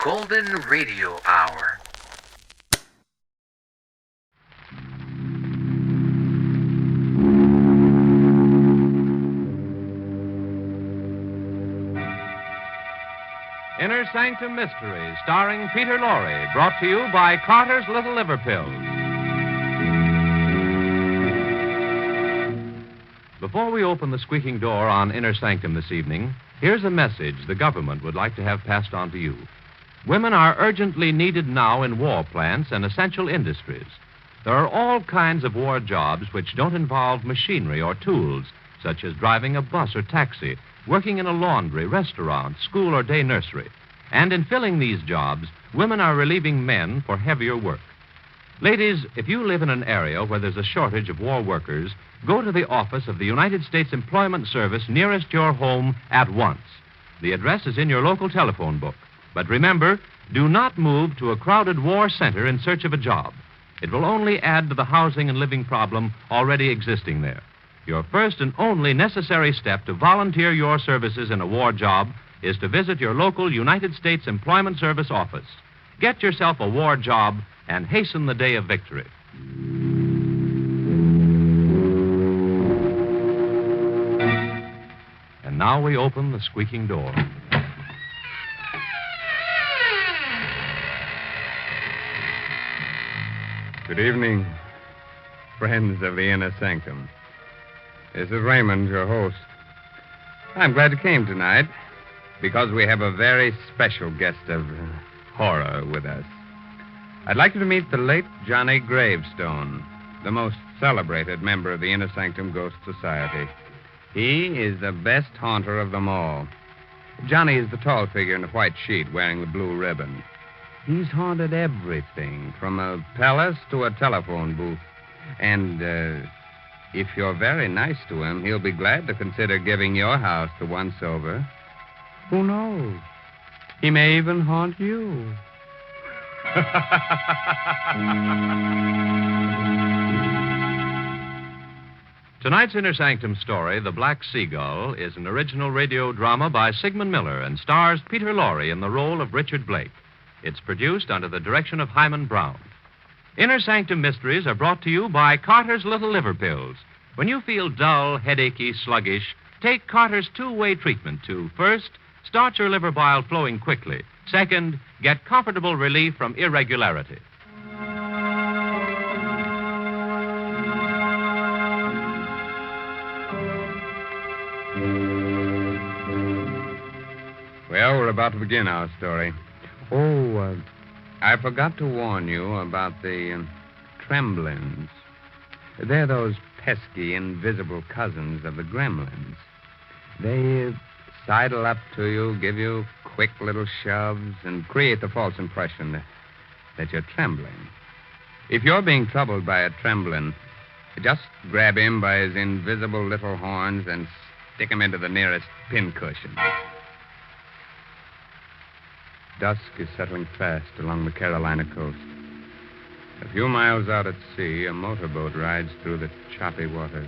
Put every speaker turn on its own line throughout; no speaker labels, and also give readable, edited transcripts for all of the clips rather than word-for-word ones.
Golden Radio Hour.
Inner Sanctum Mystery, starring Peter Lorre, brought to you by Carter's Little Liver Pills. Before we open the squeaking door on Inner Sanctum this evening, here's a message the government would like to have passed on to you. Women are urgently needed now in war plants and essential industries. There are all kinds of war jobs which don't involve machinery or tools, such as driving a bus or taxi, working in a laundry, restaurant, school, or day nursery. And in filling these jobs, women are relieving men for heavier work. Ladies, if you live in an area where there's a shortage of war workers, go to the office of the United States Employment Service nearest your home at once. The address is in your local telephone book. But remember, do not move to a crowded war center in search of a job. It will only add to the housing and living problem already existing there. Your first and only necessary step to volunteer your services in a war job is to visit your local United States Employment Service office. Get yourself a war job and hasten the day of victory. And now we open the squeaking door.
Good evening, friends of the Inner Sanctum. This is Raymond, your host. I'm glad you came tonight because we have a very special guest of horror with us. I'd like you to meet the late Johnny Gravestone, the most celebrated member of the Inner Sanctum Ghost Society. He is the best haunter of them all. Johnny is the tall figure in a white sheet wearing the blue ribbon. He's haunted everything, from a palace to a telephone booth. And if you're very nice to him, he'll be glad to consider giving your house the once-over. Who knows? He may even haunt you.
Tonight's Inner Sanctum story, The Black Seagull, is an original radio drama by Sigmund Miller and stars Peter Lorre in the role of Richard Blake. It's produced under the direction of Hyman Brown. Inner Sanctum Mysteries are brought to you by Carter's Little Liver Pills. When you feel dull, headachy, sluggish, take Carter's two-way treatment to, first, start your liver bile flowing quickly. Second, get comfortable relief from irregularity.
Well, we're about to begin our story. I forgot to warn you about the tremblins. They're those pesky, invisible cousins of the gremlins. They sidle up to you, give you quick little shoves, and create the false impression that you're trembling. If you're being troubled by a tremblin, just grab him by his invisible little horns and stick him into the nearest pincushion. Dusk is settling fast along the Carolina coast. A few miles out at sea, a motorboat rides through the choppy waters.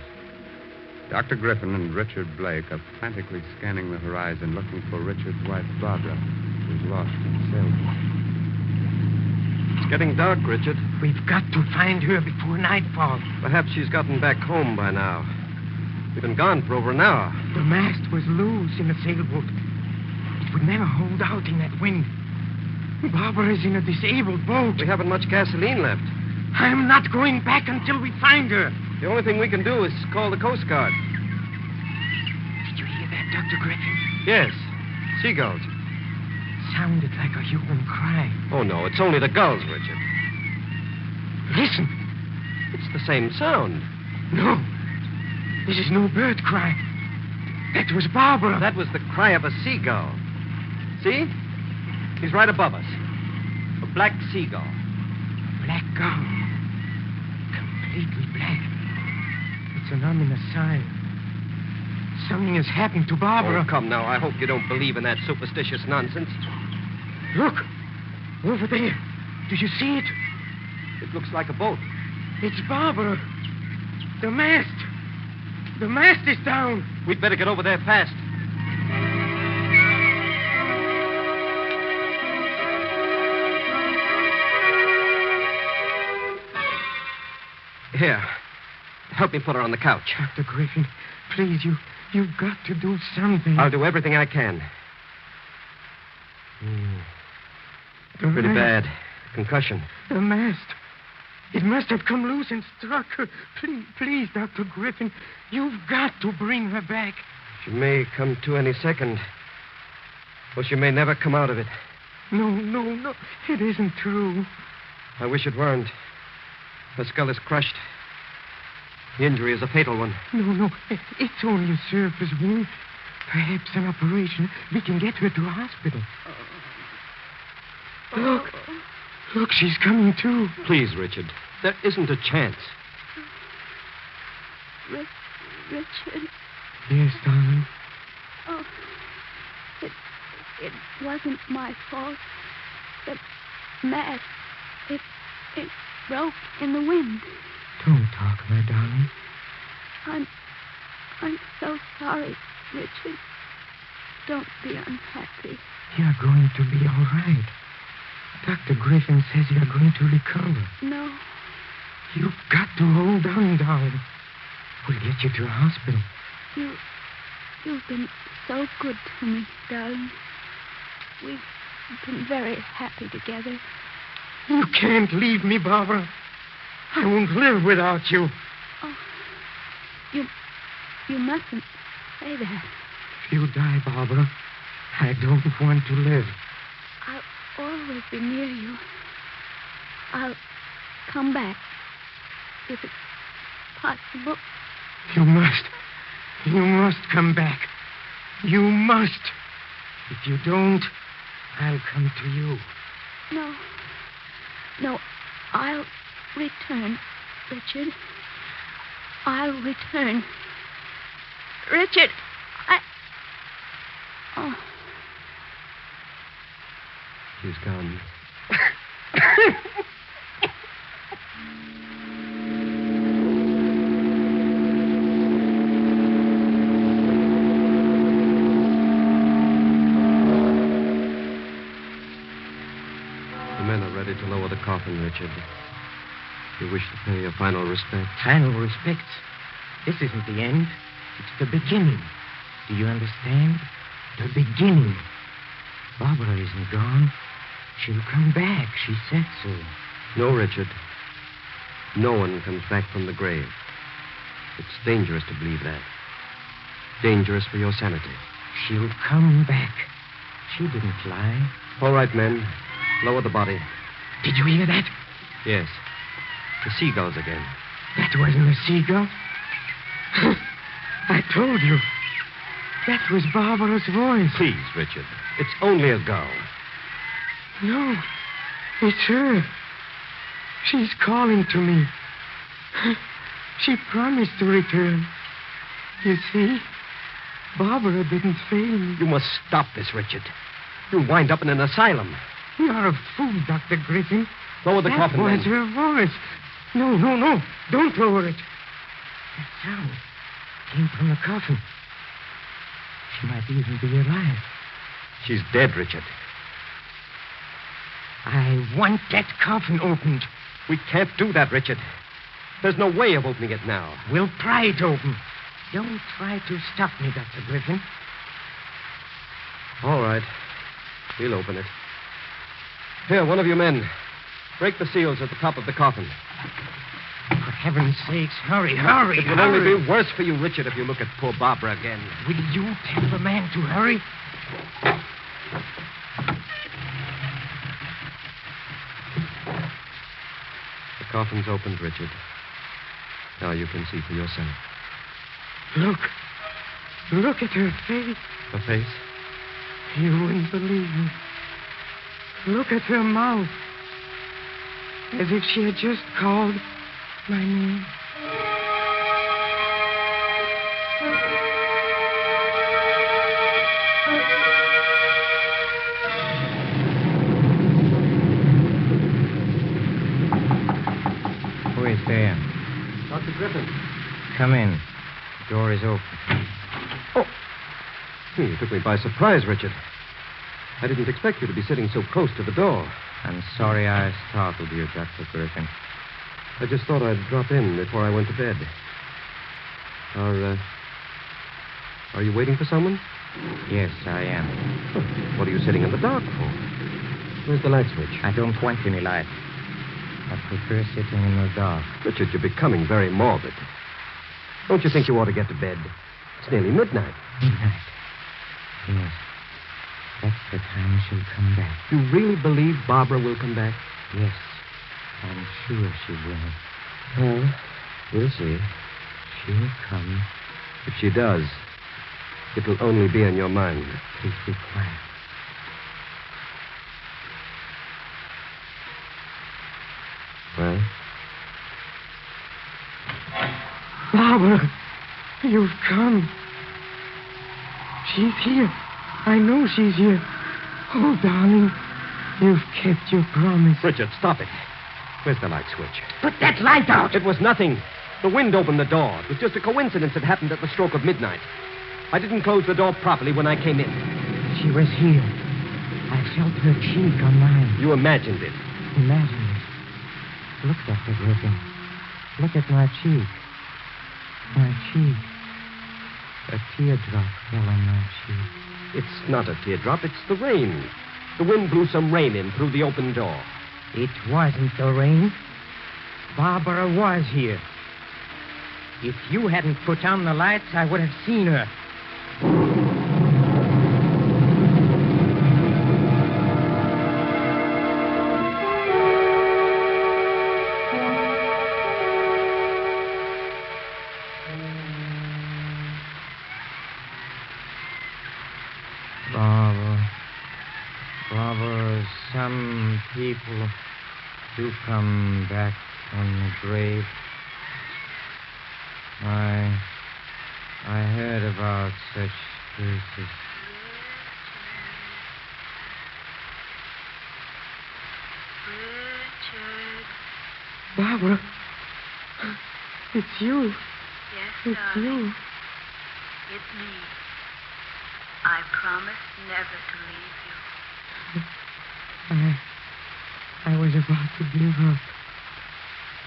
Dr. Griffin and Richard Blake are frantically scanning the horizon, looking for Richard's wife, Barbara, who's lost in the sailboat.
It's getting dark, Richard.
We've got to find her before nightfall.
Perhaps she's gotten back home by now. We've been gone for over an hour.
The mast was loose in the sailboat. It would never hold out in that wind. Barbara is in a disabled boat.
We haven't much gasoline left.
I'm not going back until we find her.
The only thing we can do is call the Coast Guard.
Did you hear that, Dr. Griffin?
Yes. Seagulls.
Sounded like a human cry.
Oh, no, it's only the gulls, Richard.
Listen.
It's the same sound.
No. This is no bird cry. That was Barbara.
That was the cry of a seagull. See? He's right above us. A black seagull.
Black gull. Completely black. It's an ominous sign. Something has happened to Barbara.
Oh, come now. I hope you don't believe in that superstitious nonsense.
Look. Over there. Do you see it?
It looks like a boat.
It's Barbara. The mast. The mast is down.
We'd better get over there fast. Here. Help me put her on the couch.
Dr. Griffin, please, you've got to do something.
I'll do everything I can. Pretty bad. Concussion.
The mast. It must have come loose and struck her. Please, Dr. Griffin, you've got to bring her back.
She may come to any second. Or she may never come out of it.
No. It isn't true.
I wish it weren't. Her skull is crushed. The injury is a fatal one.
No. It's only a surface wound. Perhaps an operation. We can get her to a hospital. Look, she's coming to.
Please, Richard. There isn't a chance.
Richard.
Yes, darling.
Oh, it wasn't my fault. The mast, it broke in the wind.
Don't talk, my darling.
I'm so sorry, Richard. Don't be unhappy.
You're going to be all right. Dr. Griffin says you're going to recover.
No.
You've got to hold on, darling. We'll get you to a hospital.
You've been so good to me, darling. We've been very happy together.
You can't leave me, Barbara. I won't live without you.
Oh, you mustn't say that.
If you die, Barbara, I don't want to live.
I'll always be near you. I'll come back if it's possible.
You must come back. You must. If you don't, I'll come to you.
No, I'll return, Richard. I'll return. Richard, Oh.
She's gone. The men are ready to lower the coffin, Richard. If you wish to pay your final respects.
Final respects. This isn't the end. It's the beginning. Do you understand? The beginning. Barbara isn't gone. She'll come back. She said so.
No, Richard. No one comes back from the grave. It's dangerous to believe that. Dangerous for your sanity.
She'll come back. She didn't lie.
All right, men. Lower the body.
Did you hear that?
Yes. The seagulls again.
That wasn't a seagull. I told you. That was Barbara's voice.
Please, Richard. It's only a gull.
No, it's her. She's calling to me. She promised to return. You see, Barbara didn't fail me.
You must stop this, Richard. You'll wind up in an asylum.
You're a fool, Dr. Griffin.
Lower the coffin,
That was
men.
her voice. No. Don't lower it. That sound came from the coffin. She might even be alive.
She's dead, Richard.
I want that coffin opened.
We can't do that, Richard. There's no way of opening it now.
We'll pry it open. Don't try to stop me, Dr. Griffin.
All right. We'll open it. Here, one of you men. Break the seals at the top of the coffin.
For heaven's sakes, hurry.
It will only be worse for you, Richard, if you look at poor Barbara again.
Will you tell the man to hurry?
The coffin's opened, Richard. Now you can see for yourself.
Look at her face.
Her face?
You wouldn't believe me. Look at her mouth. As if she had just called my name.
Who is there?
Dr. Griffin.
Come in. The door is open.
Oh. You took me by surprise, Richard. I didn't expect you to be sitting so close to the door.
I'm sorry I startled you, Dr. Griffin.
I just thought I'd drop in before I went to bed. Are you waiting for someone?
Yes, I am.
What are you sitting in the dark for? Where's the light switch?
I don't want any light. I prefer sitting in the dark.
Richard, you're becoming very morbid. Don't you think you ought to get to bed? It's nearly midnight.
Midnight. Yes. That's the time she'll come back.
You really believe Barbara will come back?
Yes. I'm sure she will.
Well, we'll see.
She'll come.
If she does, it'll only be in your mind.
Please be quiet.
Well?
Barbara, you've come. She's here. I know she's here. Oh, darling, you've kept your promise.
Richard, stop it. Where's the light switch?
Put that light out.
It was nothing. The wind opened the door. It was just a coincidence that happened at the stroke of midnight. I didn't close the door properly when I came in.
She was here. I felt her cheek on mine.
You imagined it.
Imagine it. Look, Dr. Griffin. Look at my cheek. My cheek. A teardrop fell on my cheek.
It's not a teardrop. It's the rain. The wind blew some rain in through the open door.
It wasn't the rain. Barbara was here. If you hadn't put on the lights, I would have seen her.
Barbara, some people do come back from the grave. I heard about such cases.
Richard.
Barbara, it's you.
Yes,
It's
darling.
you.
It's me. I promise never to leave you.
I was about to give up.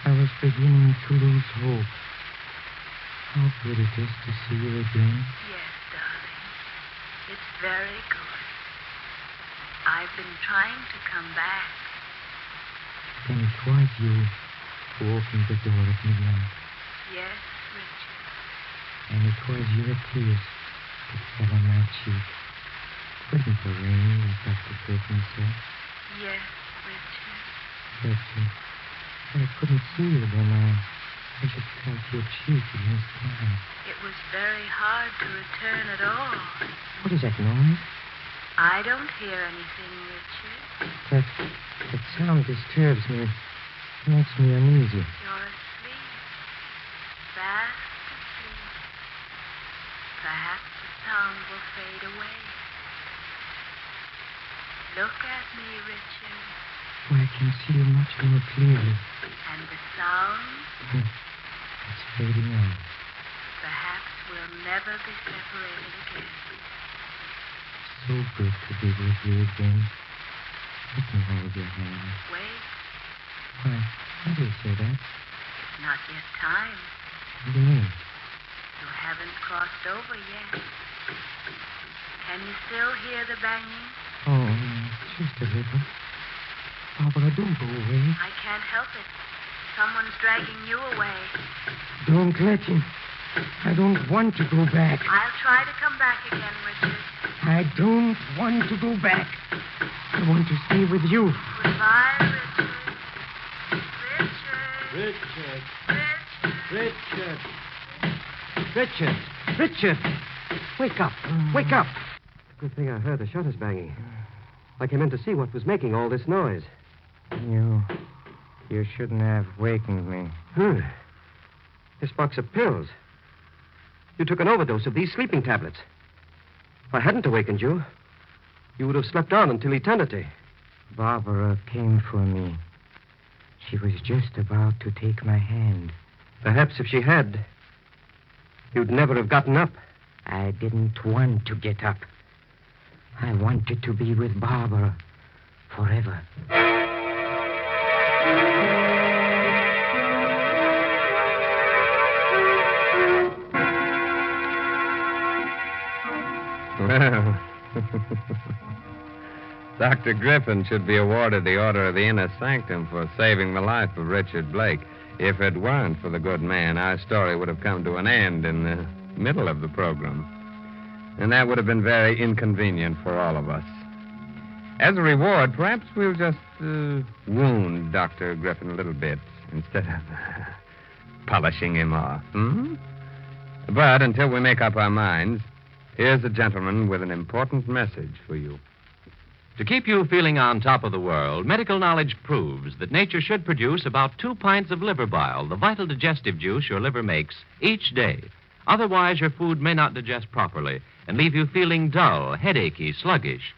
I was beginning to lose hope. How good it is to see you again.
Yes, darling. It's very good. I've been trying to come back.
Then it was you who opened the door at midnight.
Yes, Richard.
And it was your tears that fell on my cheek. Wasn't the rain, as Dr. Griffin said?
Yes, Richard.
But I couldn't see you then. I just felt your cheek against mine.
It was very hard to return at all.
What is that noise?
I don't hear anything, Richard.
That sound disturbs me. It makes me uneasy.
You're asleep. Fast asleep. Perhaps the sound will fade away. Look at me, Richard.
Oh, I can see you much more clearly.
And the sound,
It's fading out.
perhaps we'll never be separated again.
So good to be with you again. Let me hold your hand.
Wait,
Why do you say that?
it's not yet time.
What do you mean?
You haven't crossed over yet. Can you still hear the banging?
Oh, just a little. Barbara, don't go away.
I can't help it. Someone's dragging you away.
Don't let him. I don't want to go back.
I'll try to come back again, Richard.
I don't want to go back. I want to stay with you.
Goodbye, Richard.
Richard.
Richard.
Richard. Richard. Wake up. Wake up. Good thing I heard the shutters banging. I came in to see what was making all this noise.
You shouldn't have wakened me.
This box of pills. You took an overdose of these sleeping tablets. If I hadn't awakened you, you would have slept on until eternity.
Barbara came for me. She was just about to take my hand.
Perhaps if she had, you'd never have gotten up.
I didn't want to get up. I wanted to be with Barbara forever.
Dr. Griffin should be awarded the Order of the Inner Sanctum for saving the life of Richard Blake. If it weren't for the good man, our story would have come to an end in the middle of the program. And that would have been very inconvenient for all of us. As a reward, perhaps we'll just wound Dr. Griffin a little bit instead of polishing him off. But until we make up our minds, here's a gentleman with an important message for you.
To keep you feeling on top of the world, medical knowledge proves that nature should produce about 2 pints of liver bile, the vital digestive juice your liver makes, each day. Otherwise, your food may not digest properly and leave you feeling dull, headachy, sluggish.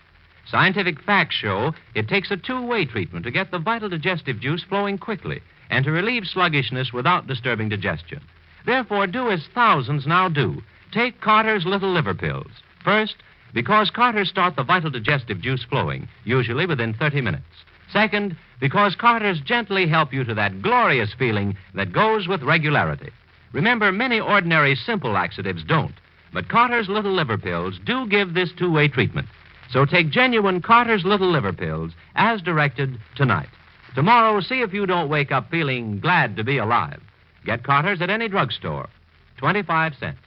Scientific facts show it takes a two-way treatment to get the vital digestive juice flowing quickly and to relieve sluggishness without disturbing digestion. Therefore, do as thousands now do. Take Carter's Little Liver Pills. First, because Carter's start the vital digestive juice flowing, usually within 30 minutes. Second, because Carter's gently help you to that glorious feeling that goes with regularity. Remember, many ordinary simple laxatives don't, but Carter's Little Liver Pills do give this two-way treatment. So take genuine Carter's Little Liver Pills as directed tonight. Tomorrow, see if you don't wake up feeling glad to be alive. Get Carter's at any drugstore. 25 cents.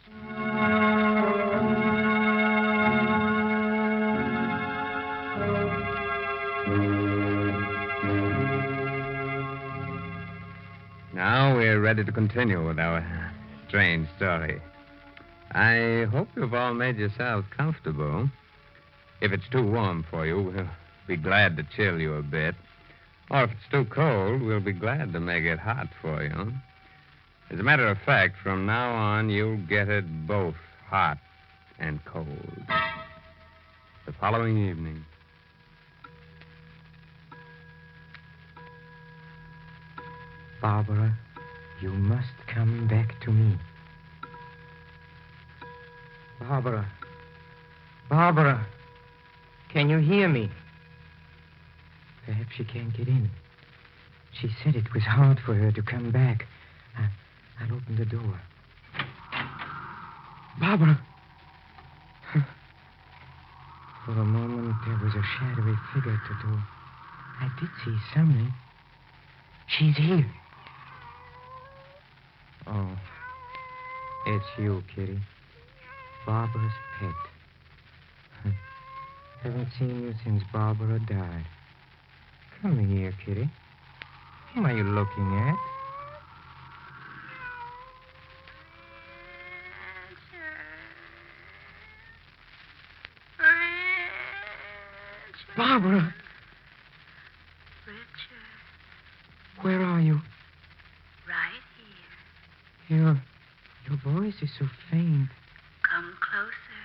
Now we're ready to continue with our strange story. I hope you've all made yourselves comfortable. If it's too warm for you, we'll be glad to chill you a bit. Or if it's too cold, we'll be glad to make it hot for you. As a matter of fact, from now on, you'll get it both hot and cold. The following evening.
Barbara, you must come back to me. Barbara. Barbara. Can you hear me? Perhaps she can't get in. She said it was hard for her to come back. I'll open the door. Barbara. For a moment, there was a shadowy figure at the door. I did see something. She's here. Oh, it's you, Kitty. Barbara's pet. Haven't seen you since Barbara died. Come here, Kitty. Whom are you looking at? Barbara!
Richard,
Where are you?
right here.
Your voice is so faint.
Come closer.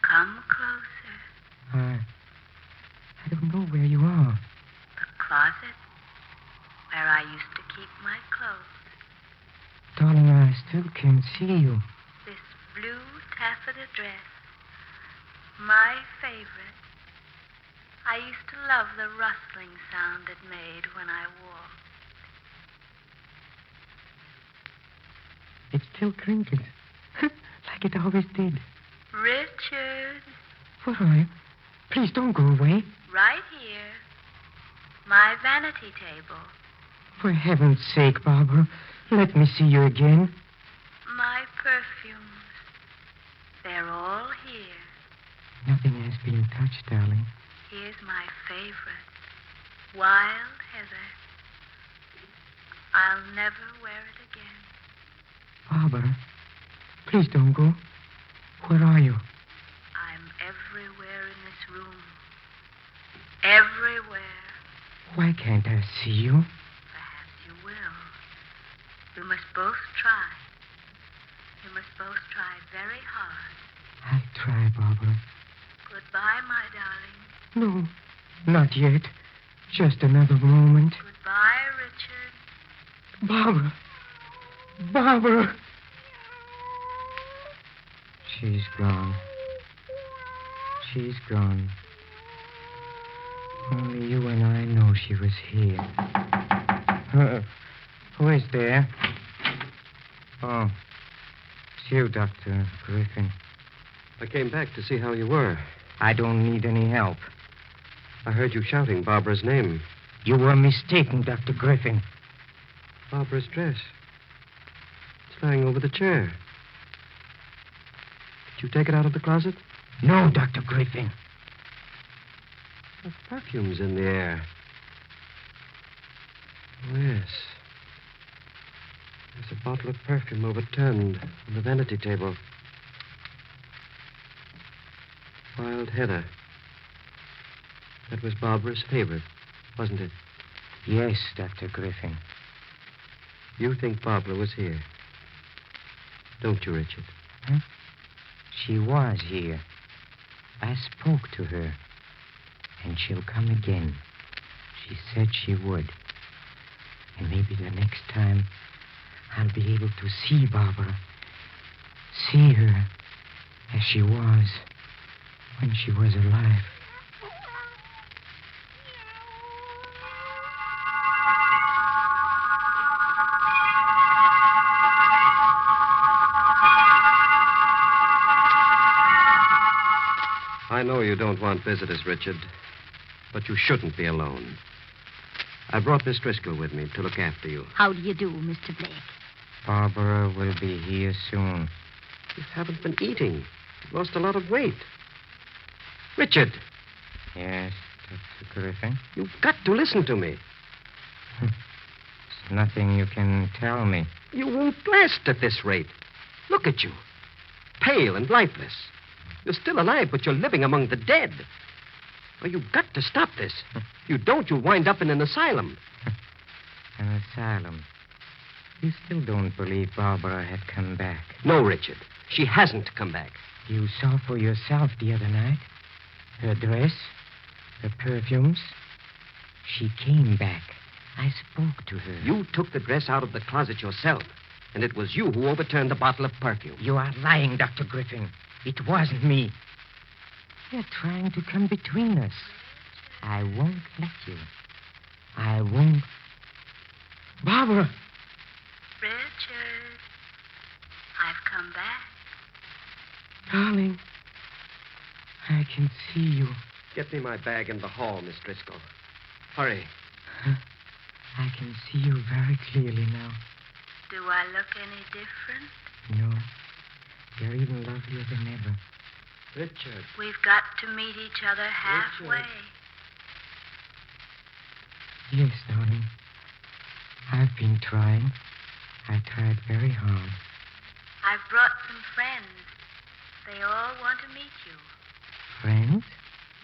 Come closer.
I don't know where you are.
The closet where I used to keep my clothes.
Darling, I still can't see you.
This blue taffeta dress. My favorite. I used to love the rustling sound it made when I walked.
It still crinkles. Like it always did.
Richard,
Where are you? Please don't go away.
right here. My vanity table.
For heaven's sake, Barbara, let me see you again.
My perfumes. They're all here.
Nothing has been touched, darling.
Here's my favorite. Wild heather. I'll never wear it again.
Barbara, please don't go. Where are you?
I'm everywhere in this room. Everywhere.
Why can't I see you?
Perhaps you will. We must both try. We must both try very hard.
I'll try, Barbara.
Goodbye, my darling.
No, not yet. Just another moment.
Goodbye, Richard.
Barbara. Barbara. She's gone. She's gone. Only you and I know she was here. Who is there? Oh, it's you, Dr. Griffin.
I came back to see how you were.
I don't need any help.
I heard you shouting Barbara's name.
You were mistaken, Dr. Griffin.
Barbara's dress. It's lying over the chair. Did you take it out of the closet?
No, Dr. Griffin.
The perfume's in the air. Oh, yes. There's a bottle of perfume overturned on the vanity table. Wild heather. That was Barbara's favorite, wasn't it?
Yes, Dr. Griffin.
You think Barbara was here? Don't you, Richard?
Huh? She was here. I spoke to her. And she'll come again. She said she would. And maybe the next time I'll be able to see Barbara. See her as she was when she was alive.
I know you don't want visitors, Richard, but you shouldn't be alone. I brought Miss Driscoll with me to look after you.
How do you do, Mr. Blake?
Barbara will be here soon.
You haven't been eating. You've lost a lot of weight. Richard,
Yes, Dr. Griffin?
you've got to listen to me.
There's nothing you can tell me.
You won't last at this rate. Look at you. Pale and lifeless. You're still alive, but you're living among the dead. Well, you've got to stop this. If you don't, you'll wind up in an asylum.
An asylum. You still don't believe Barbara had come back.
No, Richard. She hasn't come back.
You saw for yourself the other night. Her dress, her perfumes. She came back. I spoke to her.
You took the dress out of the closet yourself, and it was you who overturned the bottle of perfume.
You are lying, Dr. Griffin. It wasn't me. You're trying to come between us. I won't let you. I won't. Barbara!
Richard, I've come back.
Darling, I can see you.
Get me my bag in the hall, Miss Driscoll. Hurry.
I can see you very clearly now.
Do I look any different?
No, you're even lovelier than ever.
Richard.
We've got to meet each other halfway.
Yes, darling. I've been trying. I tried very hard.
I've brought some friends. They all want to meet you.
Friends?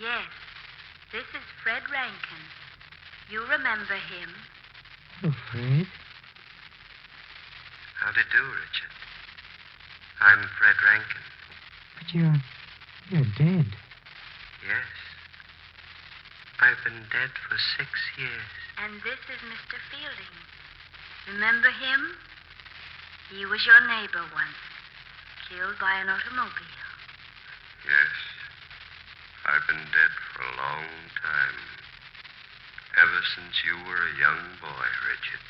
Yes. This is Fred Rankin. You remember him?
Oh, Fred.
How do you do, Richard? I'm Fred Rankin.
But you're dead.
Yes. I've been dead for 6 years.
And this is Mr. Fielding. Remember him? He was your neighbor once, killed by an automobile.
Yes. I've been dead for a long time. Ever since you were a young boy, Richard.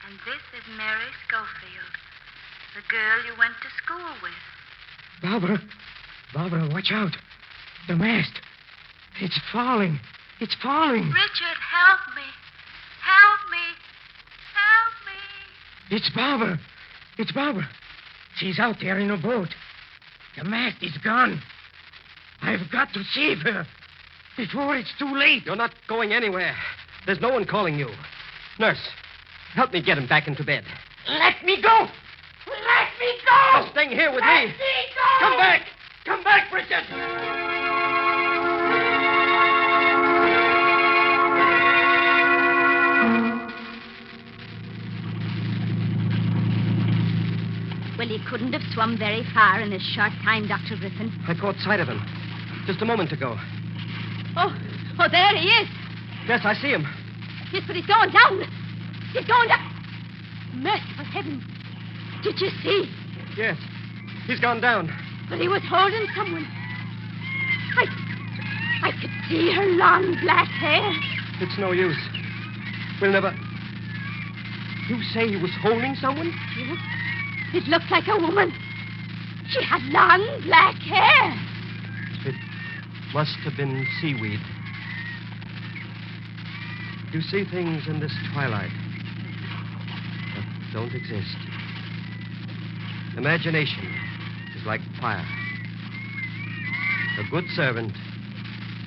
And this is Mary Schofield, the girl you went to school with.
Barbara. Barbara, watch out. The mast. It's falling. It's falling.
Richard, help me. Help me. Help me.
It's Barbara. It's Barbara. She's out there in a boat. The mast is gone. I've got to save her before it's too late.
You're not going anywhere. There's no one calling you. Nurse, help me get him back into bed.
Let me go. Let me go.
You're staying here with
Let
me.
me go.
Come back. Come back, Richard.
Well, he couldn't have swum very far in this short time, Dr. Griffin.
I caught sight of him just a moment ago.
Oh, there he is.
Yes, I see him.
Yes, but he's going down. He's going down. Merciful heaven. Did you see?
Yes, he's gone down.
But he was holding someone. I could see her long black hair.
It's no use. We'll never... You say he was holding someone?
Yes. It looked like a woman. She had long black hair.
It must have been seaweed. You see things in this twilight that don't exist. Imagination is like fire. A good servant,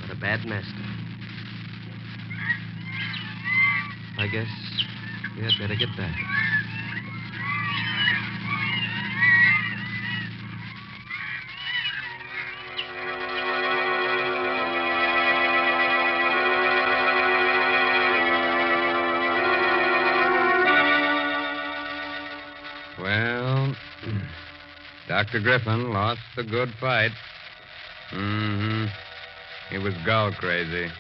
but a bad master. I guess we had better get back.
Well, Dr. Griffin lost the good fight. Mm-hmm. He was gull crazy.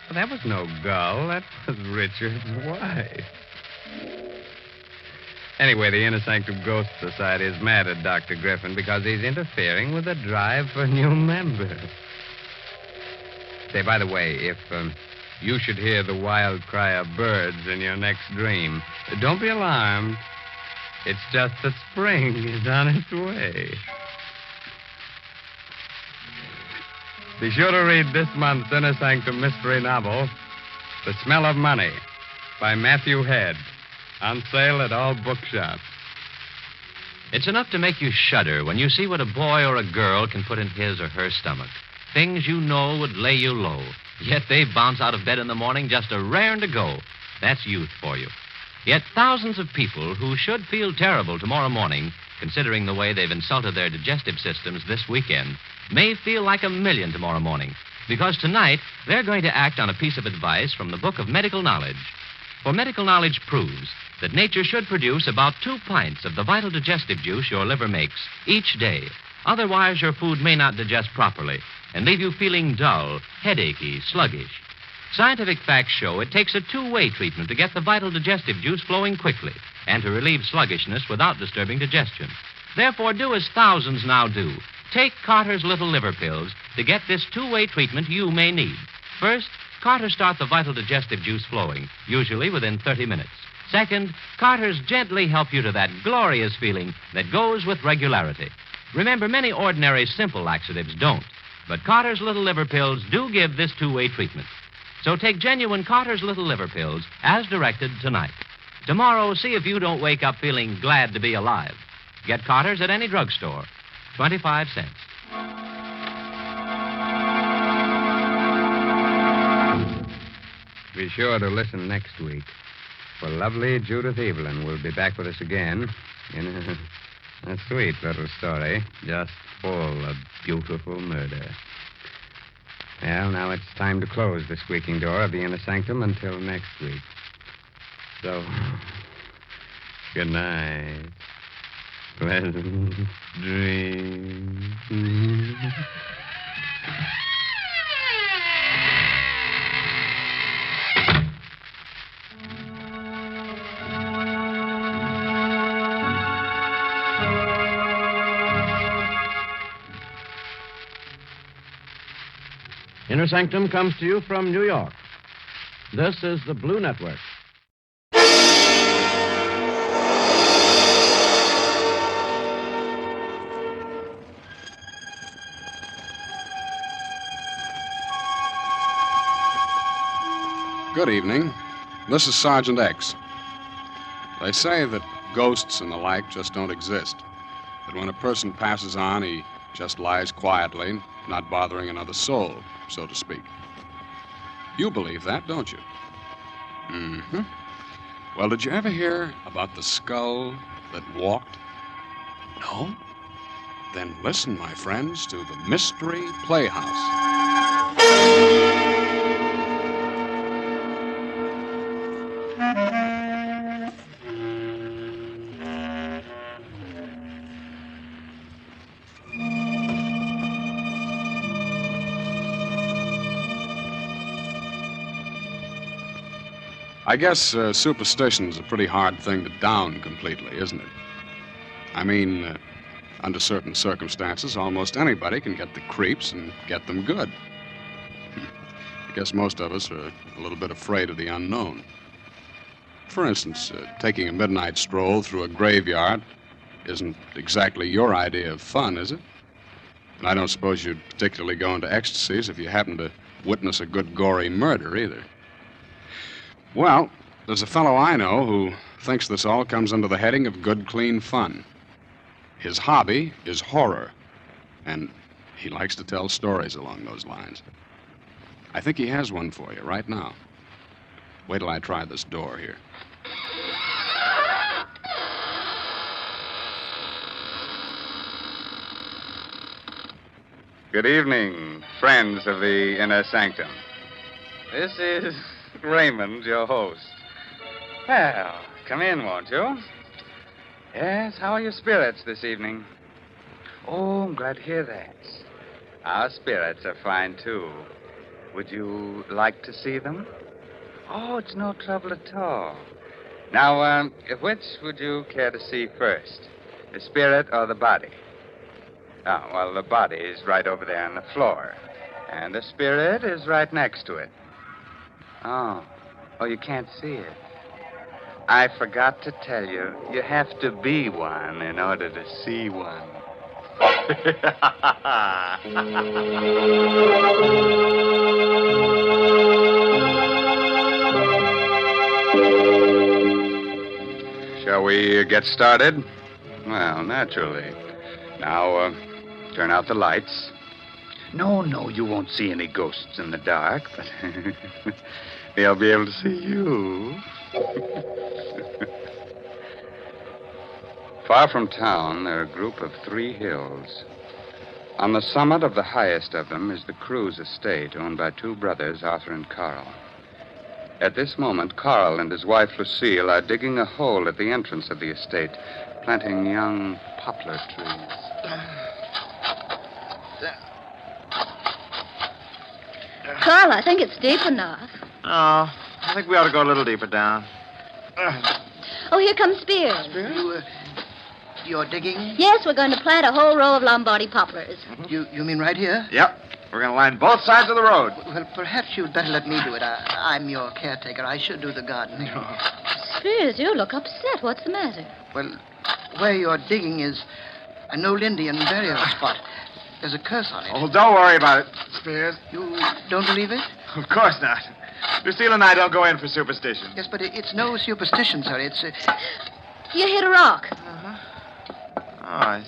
But that was no gull. That was Richard's wife. Anyway, the Inner Sanctum Ghost Society is mad at Dr. Griffin because he's interfering with the drive for new members. Say, by the way, if you should hear the wild cry of birds in your next dream, don't be alarmed. It's just that spring is on its way. Be sure to read this month's Inner Sanctum mystery novel, The Smell of Money, by Matthew Head, on sale at all bookshops.
It's enough to make you shudder when you see what a boy or a girl can put in his or her stomach. Things you know would lay you low, yet they bounce out of bed in the morning just a raring to go. That's youth for you. Yet thousands of people who should feel terrible tomorrow morning, considering the way they've insulted their digestive systems this weekend, may feel like a million tomorrow morning, because tonight they're going to act on a piece of advice from the Book of Medical Knowledge. For medical knowledge proves that nature should produce about 2 pints of the vital digestive juice your liver makes each day. Otherwise, your food may not digest properly and leave you feeling dull, headachy, sluggish. Scientific facts show it takes a 2-way treatment to get the vital digestive juice flowing quickly and to relieve sluggishness without disturbing digestion. Therefore, do as thousands now do. Take Carter's Little Liver Pills to get this 2-way treatment you may need. First, Carter start the vital digestive juice flowing, usually within 30 minutes. Second, Carter's gently help you to that glorious feeling that goes with regularity. Remember, many ordinary simple laxatives don't, but Carter's Little Liver Pills do give this 2-way treatment. So take genuine Carter's Little Liver Pills as directed tonight. Tomorrow, see if you don't wake up feeling glad to be alive. Get Carter's at any drugstore. 25 cents.
Be sure to listen next week, for lovely Judith Evelyn will be back with us again in a sweet little story, just full of beautiful murder. Well, now it's time to close the squeaking door of the Inner Sanctum until next week. So, good night. Pleasant dreams.
Inner Sanctum comes to you from New York. This is the Blue Network.
Good evening. This is Sergeant X. They say that ghosts and the like just don't exist. That when a person passes on, he just lies quietly, not bothering another soul, so to speak. You believe that, don't you? Mm-hmm. Well, did you ever hear about the skull that walked? No? Then listen, my friends, to the Mystery Playhouse. I guess superstition's a pretty hard thing to down completely, isn't it? I mean, under certain circumstances, almost anybody can get the creeps and get them good. I guess most of us are a little bit afraid of the unknown. For instance, taking a midnight stroll through a graveyard isn't exactly your idea of fun, is it? And I don't suppose you'd particularly go into ecstasies if you happened to witness a good gory murder, either. Well, there's a fellow I know who thinks this all comes under the heading of good, clean fun. His hobby is horror, and he likes to tell stories along those lines. I think he has one for you right now. Wait till I try this door here.
Good evening, friends of the Inner Sanctum. This is Raymond, your host. Well, come in, won't you? Yes, how are your spirits this evening? Oh, I'm glad to hear that. Our spirits are fine, too. Would you like to see them? Oh, it's no trouble at all. Now, which would you care to see first? The spirit or the body? Oh, well, the body is right over there on the floor. And the spirit is right next to it. Oh, you can't see it. I forgot to tell you, you have to be one in order to see one. Shall we get started? Well, naturally. Now, turn out the lights. No, you won't see any ghosts in the dark, but they'll be able to see you. Far from town, there are a group of 3 hills. On the summit of the highest of them is the Cruz estate, owned by 2 brothers, Arthur and Carl. At this moment, Carl and his wife, Lucille, are digging a hole at the entrance of the estate, planting young poplar trees.
Carl, I think it's deep enough.
Oh, I think we ought to go a little deeper down.
Oh, here comes Spears.
You're digging?
Yes, we're going to plant a whole row of Lombardy poplars.
You mean right here?
Yep. We're going to line both sides of the road.
Well, perhaps you'd better let me do it. I'm your caretaker. I should do the gardening.
Spears, you look upset. What's the matter?
Well, where you're digging is an old Indian burial spot. There's a curse on it.
Oh, don't worry about it, Spears.
You don't believe it?
Of course not. Lucille and I don't go in for superstition.
Yes, but it's no superstition, sir. It's...
You hit a rock.
Uh-huh. Oh,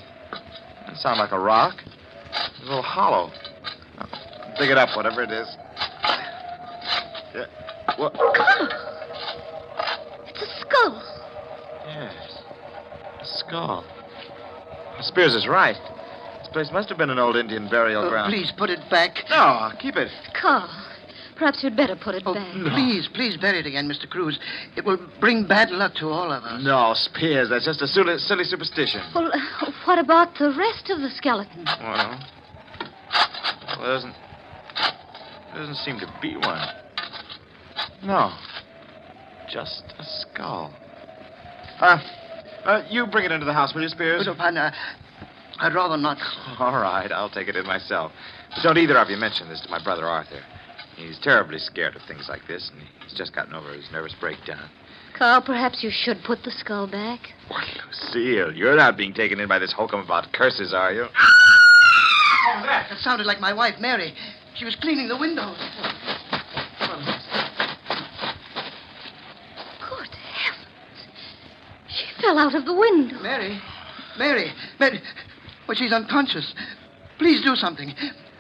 that sounds like a rock. It's a little hollow. Dig it up, whatever it is. Yeah. What?
It's a skull.
Yes. A skull. Spears is right. This place must have been an old Indian burial ground.
Please put it back.
No, I'll keep it.
Carl, perhaps you'd better put it back.
Please bury it again, Mr. Cruz. It will bring bad luck to all of us.
No, Spears, that's just a silly superstition.
Well, what about the rest of the skeleton?
Well, there doesn't seem to be one. No, just a skull. You bring it into the house, will you, Spears?
But, I'd rather not.
All right, I'll take it in myself. But don't either of you mention this to my brother Arthur. He's terribly scared of things like this, and he's just gotten over his nervous breakdown.
Carl, perhaps you should put the skull back.
Well, Lucille, you're not being taken in by this hokum about curses, are you?
What was that? That sounded like my wife, Mary. She was cleaning the windows.
Good heavens. She fell out of the window.
Mary. Well, she's unconscious. Please do something.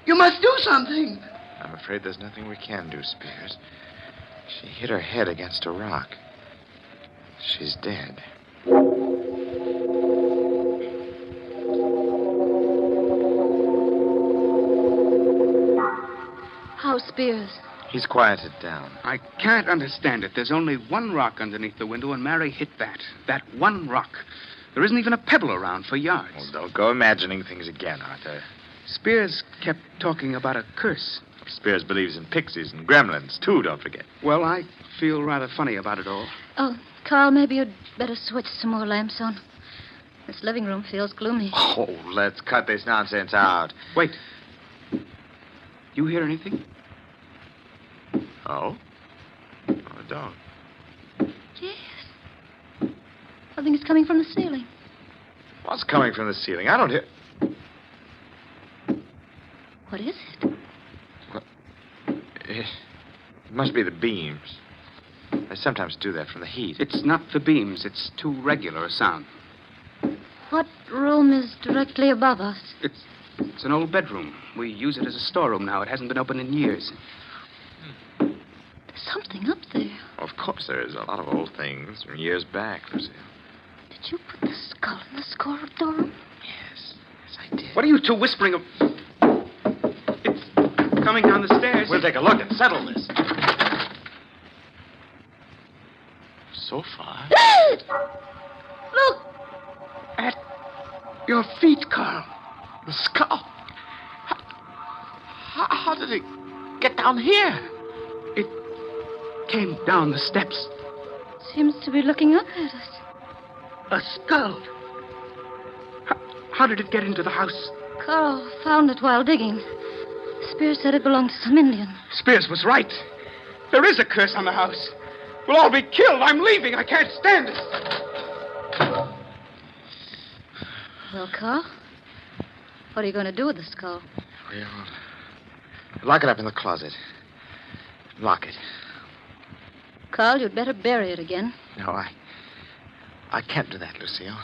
You must do something.
I'm afraid there's nothing we can do, Spears. She hit her head against a rock. She's dead.
How's Spears?
He's quieted down.
I can't understand it. There's only one rock underneath the window, and Mary hit that. That one rock. There isn't even a pebble around for yards.
Well, don't go imagining things again, Arthur.
Spears kept talking about a curse.
Spears believes in pixies and gremlins, too, don't forget.
Well, I feel rather funny about it all.
Oh, Carl, maybe you'd better switch some more lamps on. This living room feels gloomy.
Oh, let's cut this nonsense out.
Wait. You hear anything?
Oh? Oh, I don't.
Yes. I think it's coming from the ceiling.
What's coming from the ceiling? I don't hear...
What is it?
It must be the beams. They sometimes do that from the heat.
It's not the beams. It's too regular a sound.
What room is directly above us?
It's an old bedroom. We use it as a storeroom now. It hasn't been open in years.
There's something up there.
Of course there is. A lot of old things from years back, Lucille.
Did you put the skull in the storeroom?
Yes, I did.
What are you two whispering of? It's coming down the stairs.
We'll take a look and settle this. So far.
Look!
At your feet, Carl.
The skull. How did it get down here?
It came down the steps.
Seems to be looking up at us.
A skull. How did it get into the house?
Carl found it while digging. Spears said it belonged to some Indian.
Spears was right. There is a curse on the house. We'll all be killed. I'm leaving. I can't stand it.
Well, Carl, what are you going to do with the skull?
Well, lock it up in the closet. Lock it.
Carl, you'd better bury it again.
No, I can't do that, Lucille.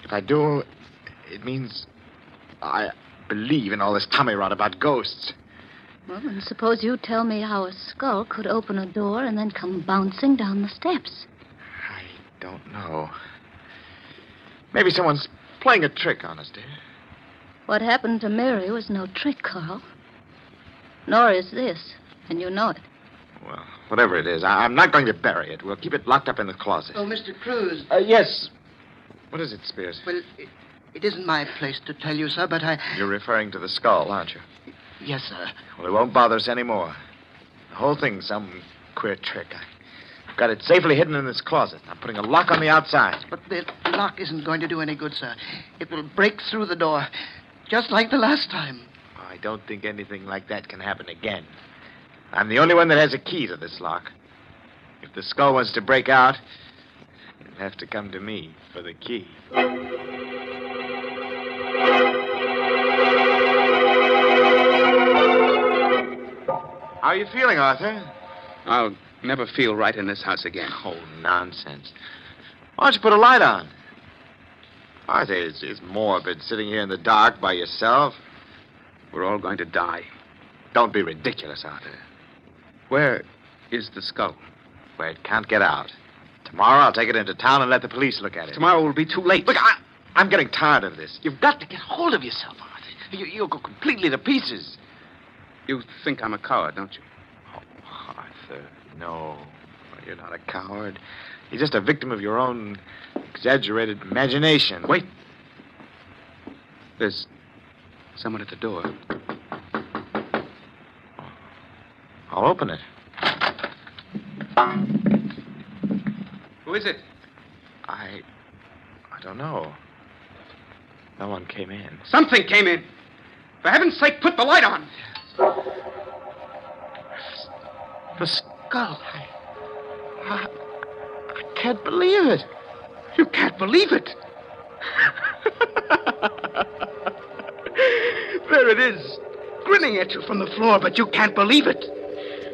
If I do, it means I believe in all this tummy run about ghosts.
Well, then suppose you tell me how a skull could open a door and then come bouncing down the steps.
I don't know. Maybe someone's playing a trick on us, dear.
What happened to Mary was no trick, Carl. Nor is this, and you know it.
Well, whatever it is, I'm not going to bury it. We'll keep it locked up in the closet.
Oh, Mr. Cruz.
Yes. What is it, Spears?
Well, it isn't my place to tell you, sir, but
You're referring to the skull, aren't you?
Yes, sir.
Well, it won't bother us anymore. The whole thing's some queer trick. I've got it safely hidden in this closet. I'm putting a lock on the outside.
But the lock isn't going to do any good, sir. It will break through the door, just like the last time.
I don't think anything like that can happen again. I'm the only one that has a key to this lock. If the skull wants to break out, you'll have to come to me for the key. How are you feeling, Arthur?
I'll never feel right in this house again.
Oh, nonsense. Why don't you put a light on? Arthur, it's morbid sitting here in the dark by yourself.
We're all going to die.
Don't be ridiculous, Arthur.
Where is the skull?
Where it can't get out. Tomorrow I'll take it into town and let the police look at it.
Tomorrow will be too late.
Look, I'm getting tired of this. You've got to get hold of yourself, Arthur. You'll go completely to pieces.
You think I'm a coward, don't you?
Oh, Arthur, no. You're not a coward. You're just a victim of your own exaggerated imagination.
Wait. There's someone at the door.
I'll open it.
Who is it?
I don't know. No one came in.
Something came in. For heaven's sake, put the light on.
The skull. I can't believe it.
You can't believe it. There it is, grinning at you from the floor, but you can't believe it.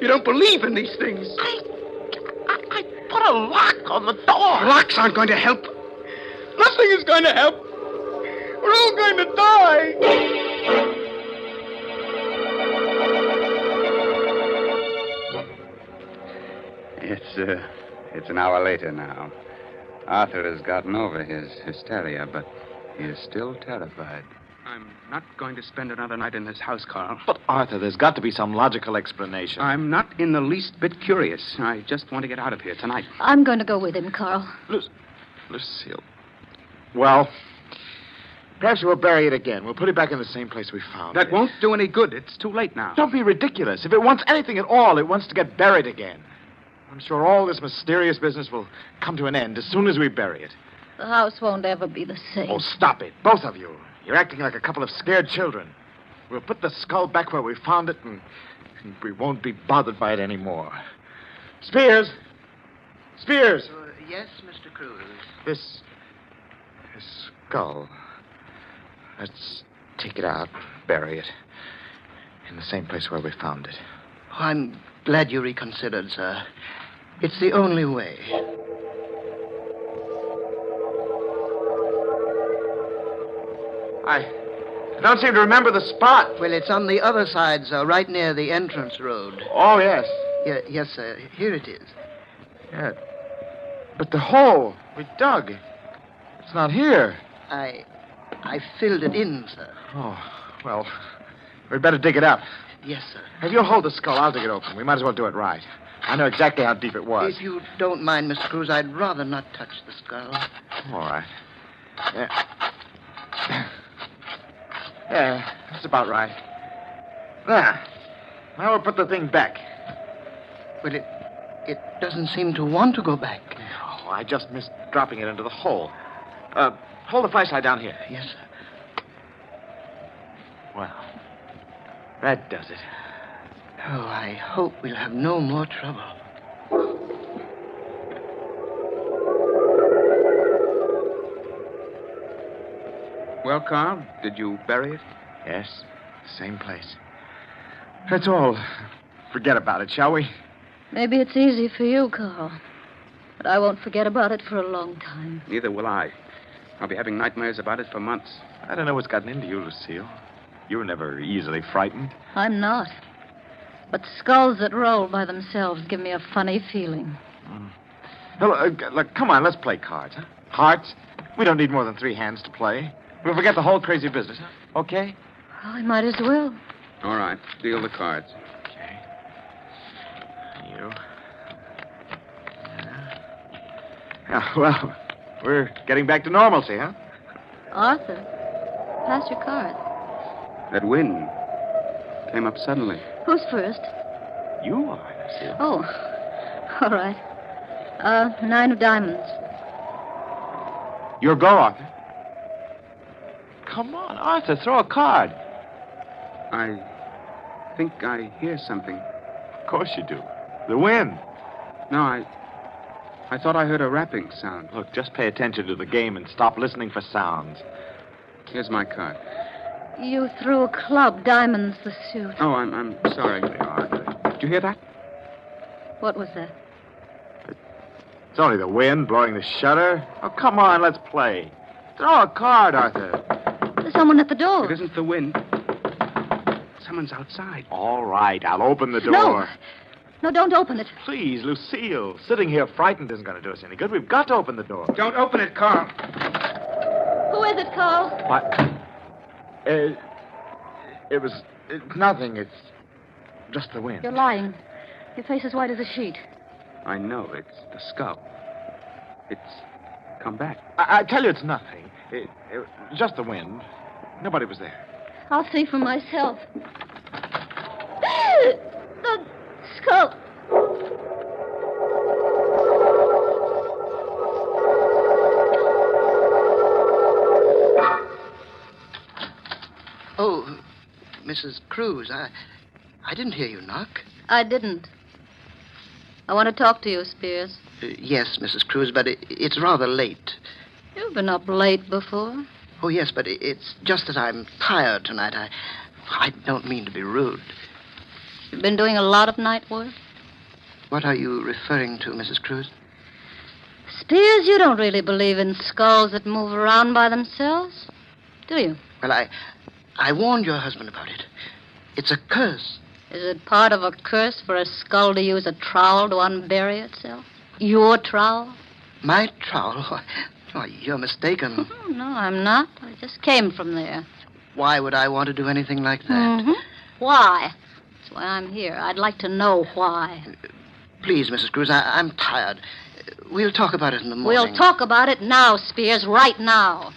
You don't believe in these things.
I put a lock on the door.
Locks aren't going to help. Nothing is going to help. We're all going to die.
It's an hour later now. Arthur has gotten over his hysteria, but he is still terrified.
I'm not going to spend another night in this house, Carl.
But, Arthur, there's got to be some logical explanation.
I'm not in the least bit curious. I just want to get out of here tonight.
I'm going to go with him, Carl.
Lucille. Well, perhaps we'll bury it again. We'll put it back in the same place we found it.
That won't do any good. It's too late now.
Don't be ridiculous. If it wants anything at all, it wants to get buried again. I'm sure all this mysterious business will come to an end as soon as we bury it.
The house won't ever be the same.
Oh, stop it, both of you. You're acting like a couple of scared children. We'll put the skull back where we found it, and we won't be bothered by it anymore. Spears! Spears!
Yes, Mr. Cruz.
This skull. Let's take it out, bury it. In the same place where we found it.
Oh, I'm glad you reconsidered, sir. It's the only way.
I don't seem to remember the spot.
Well, it's on the other side, sir, right near the entrance road.
Oh, yes.
Yes, sir. Here it is.
Yeah. But the hole we dug, it's not here.
I filled it in, sir.
Oh, well, we'd better dig it up.
Yes, sir.
If you'll hold the skull, I'll dig it open. We might as well do it right. I know exactly how deep it was.
If you don't mind, Mr. Cruz, I'd rather not touch the skull.
All right. Yeah. Yeah, that's about right. There. Now we'll put the thing back.
Well, it doesn't seem to want to go back.
Oh, I just missed dropping it into the hole. Hold the flashlight down here.
Yes, sir.
Well, that does it.
Oh, I hope we'll have no more trouble.
Well, Carl, did you bury it?
Yes, same place. That's all. Forget about it, shall we?
Maybe it's easy for you, Carl. But I won't forget about it for a long time.
Neither will I. I'll be having nightmares about it for months.
I don't know what's gotten into you, Lucille. You were never easily frightened.
I'm not. But skulls that roll by themselves give me a funny feeling.
Well, look, come on, let's play cards, huh? Hearts? We don't need more than 3 hands to play. We'll forget the whole crazy business, huh? Okay?
Well, I might as well.
All right. Deal the cards.
Okay. You. Yeah, well, we're getting back to normalcy, huh?
Arthur, pass your card.
That wind came up suddenly.
Who's first?
You are, Lucille.
Oh, all right. 9 of diamonds.
Your go, Arthur. Come on, Arthur, throw a card.
I think I hear something.
Of course you do. The wind.
No, I thought I heard a rapping sound.
Look, just pay attention to the game and stop listening for sounds.
Here's my card.
You threw a club, diamonds the suit.
Oh, I'm sorry. Did you hear that?
What was that?
It's only the wind blowing the shutter. Oh, come on, let's play. Throw a card, Arthur.
There's someone at the door.
It isn't the wind. Someone's outside.
All right, I'll open the door.
No, don't open it.
Please, Lucille. Sitting here frightened isn't going to do us any good. We've got to open the door.
Don't open it, Carl.
Who is it, Carl?
What? It's nothing. It's just the wind.
You're lying. Your face is white as a sheet.
I know. It's the skull. It's come back.
I tell you it's nothing. Just the wind. Nobody was there.
I'll see for myself. The skull.
Oh, Mrs. Cruz, I didn't hear you knock.
I didn't. I want to talk to you, Spears.
Yes, Mrs. Cruz, but it's rather late.
You've been up late before.
Oh, yes, but it's just that I'm tired tonight. I don't mean to be rude.
You've been doing a lot of night work?
What are you referring to, Mrs. Cruz?
Spears, you don't really believe in skulls that move around by themselves, do you?
Well, I warned your husband about it. It's a curse.
Is it part of a curse for a skull to use a trowel to unbury itself? Your trowel?
My trowel? Why, you're mistaken.
No, I'm not. I just came from there.
Why would I want to do anything like that?
Mm-hmm. Why? That's why I'm here. I'd like to know why.
Please, Mrs. Cruz, I'm tired. We'll talk about it in the morning.
We'll talk about it now, Spears, right now.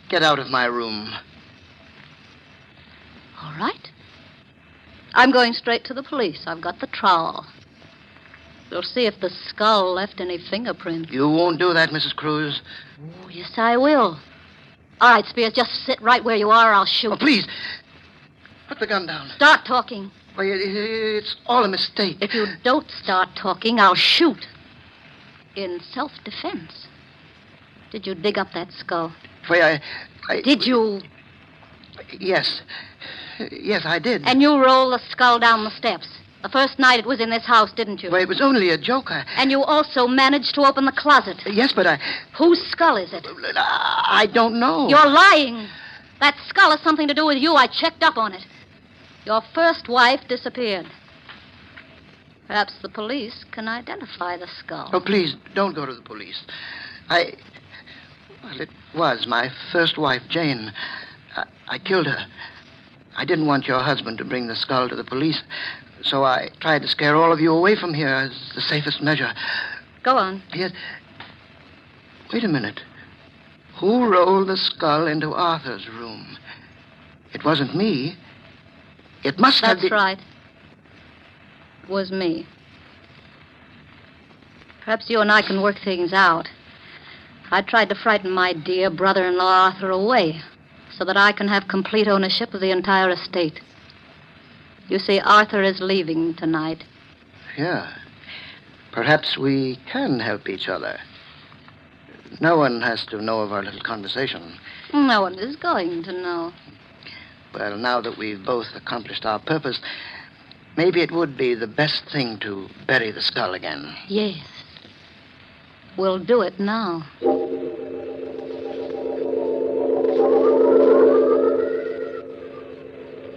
Get out of my room.
All right. I'm going straight to the police. I've got the trowel. We'll see if the skull left any fingerprints.
You won't do that, Mrs. Cruz.
Oh, yes, I will. All right, Spears, just sit right where you are. I'll shoot.
Oh, please. Put the gun down.
Start talking.
Why, it's all a mistake.
If you don't start talking, I'll shoot. In self-defense. Did you dig up that skull?
Why, I...
Did you?
Yes. Yes, I did.
And you rolled the skull down the steps? The first night it was in this house, didn't you?
Well, it was only a joke.
And you also managed to open the closet.
Yes, but I...
Whose skull is it?
I don't know.
You're lying. That skull has something to do with you. I checked up on it. Your first wife disappeared. Perhaps the police can identify the skull.
Oh, please, don't go to the police. Well, it was my first wife, Jane. I killed her. I didn't want your husband to bring the skull to the police, so I tried to scare all of you away from here as the safest measure.
Go on.
Yes. Wait a minute. Who rolled the skull into Arthur's room? It wasn't me. It must have been...
That's right. It was me. Perhaps you and I can work things out. I tried to frighten my dear brother-in-law Arthur away so that I can have complete ownership of the entire estate. You see, Arthur is leaving tonight.
Yeah. Perhaps we can help each other. No one has to know of our little conversation.
No one is going to know.
Well, now that we've both accomplished our purpose, maybe it would be the best thing to bury the skull again.
Yes. We'll do it now.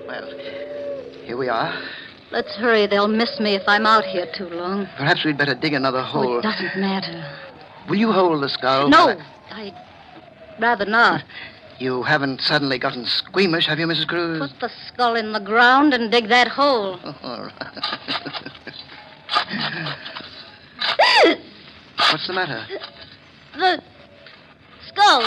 Well, here we are.
Let's hurry. They'll miss me if I'm out here too long.
Perhaps we'd better dig another hole.
Oh, it doesn't matter.
Will you hold the skull?
No, I'd rather not.
You haven't suddenly gotten squeamish, have you, Mrs. Cruz?
Put the skull in the ground and dig that hole.
All right. What's the matter?
The skull.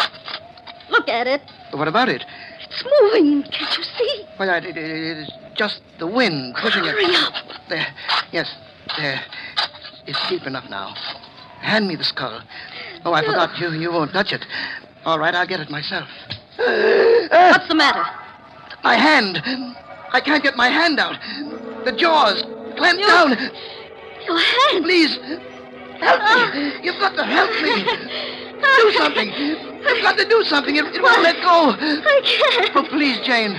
Look at it.
What about it?
It's moving. Can't you see?
Well, it is just the wind pushing it.
Hurry up.
There. Yes, there. It's deep enough now. Hand me the skull. Oh, I forgot. You won't touch it. All right, I'll get it myself.
What's the matter?
My hand. I can't get my hand out. The jaws clamped down.
Your hand.
Please, help me. You've got to help me. Do something. You've got to do something. It won't let go.
I can't.
Oh, please, Jane.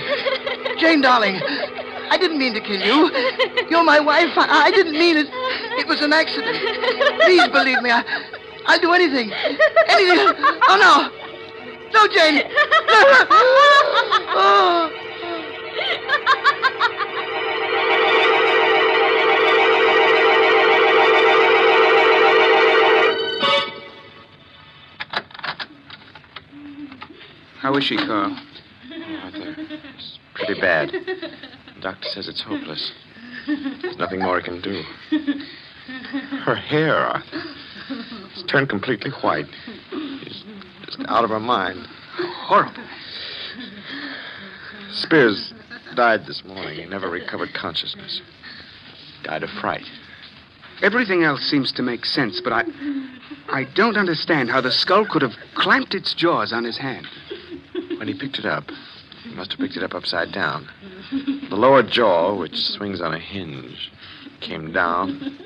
Jane, darling. I didn't mean to kill you. You're my wife. I didn't mean it. It was an accident. Please believe me. I'll do anything. Anything. Oh, no. No, Jane. Oh.
How is she, Carl?
Arthur, it's pretty bad. The doctor says it's hopeless. There's nothing more he can do. Her hair, Arthur, it's turned completely white. She's just out of her mind. Horrible. Spears died this morning. He never recovered consciousness. Died of fright.
Everything else seems to make sense, but I don't understand how the skull could have clamped its jaws on his hand.
When he picked it up, he must have picked it up upside down. The lower jaw, which swings on a hinge, came down.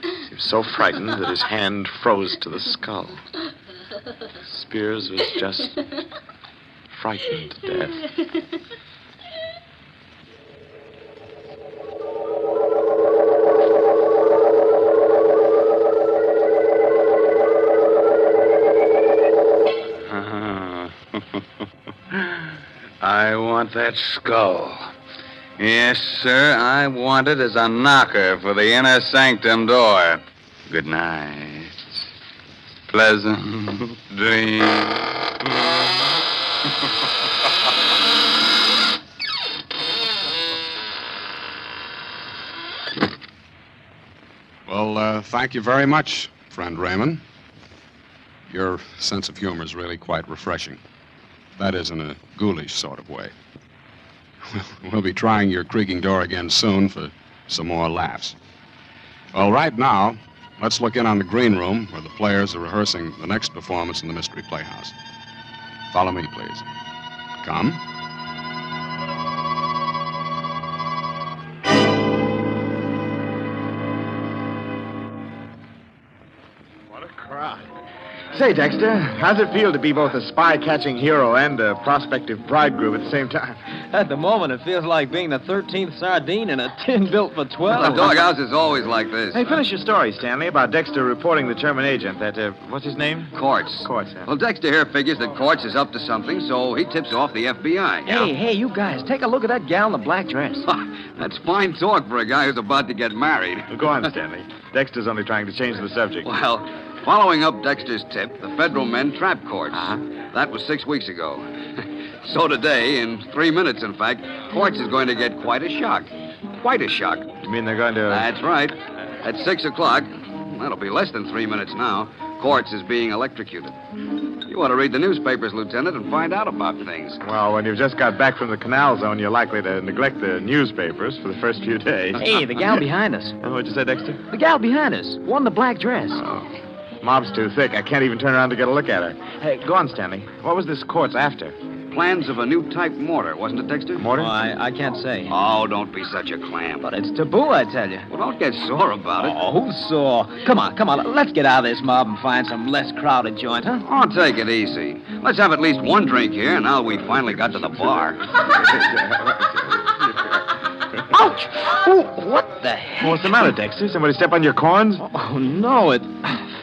He was so frightened that his hand froze to the skull. Spears was just frightened to death.
I want that skull. Yes, sir, I want it as a knocker for the inner sanctum door. Good night. Pleasant dreams.
Well, thank you very much, friend Raymond. Your sense of humor is really quite refreshing. That is, in a ghoulish sort of way. We'll be trying your creaking door again soon for some more laughs. Well, right now, let's look in on the green room where the players are rehearsing the next performance in the Mystery Playhouse. Follow me, please. Come.
What a crowd. Say, Dexter, how's it feel to be both a spy-catching hero and a prospective bridegroom at the same time?
At the moment, it feels like being the 13th sardine in a tin built for 12.
The doghouse is always like this.
Hey, finish your story, Stanley, about Dexter reporting the German agent. That, what's his name?
Quartz.
Quartz, huh?
Well, Dexter here figures that Quartz is up to something, so he tips off the FBI.
Hey, you guys, take a look at that gal in the black dress.
That's fine talk for a guy who's about to get married.
Well, go on, Stanley. Dexter's only trying to change the subject.
Well, following up Dexter's tip, the federal men trapped Quartz. That was 6 weeks ago. So today, in 3 minutes, in fact, Quartz is going to get quite a shock. Quite a shock.
You mean they're going to...
That's right. At 6 o'clock, that'll be less than 3 minutes now, Quartz is being electrocuted. You ought to read the newspapers, Lieutenant, and find out about things.
Well, when you've just got back from the canal zone, you're likely to neglect the newspapers for the first few days.
Hey, the gal behind us.
What'd you say, Dexter?
The gal behind us. One in the black dress.
Oh. Mob's too thick. I can't even turn around to get a look at her. Hey, go on, Stanley. What was this Quartz after?
Plans of a new type mortar, wasn't it, Dexter?
Mortar?
Oh, I can't say.
Oh, don't be such a clam.
But it's taboo, I tell you.
Well, don't get sore about it.
Oh, who's sore? Come on. Let's get out of this mob and find some less crowded joint, huh?
Oh, take it easy. Let's have at least one drink here now we finally got to the bar.
Ouch! Oh, what the heck?
What's the matter, Dexter? Somebody step on your corns?
Oh, no, it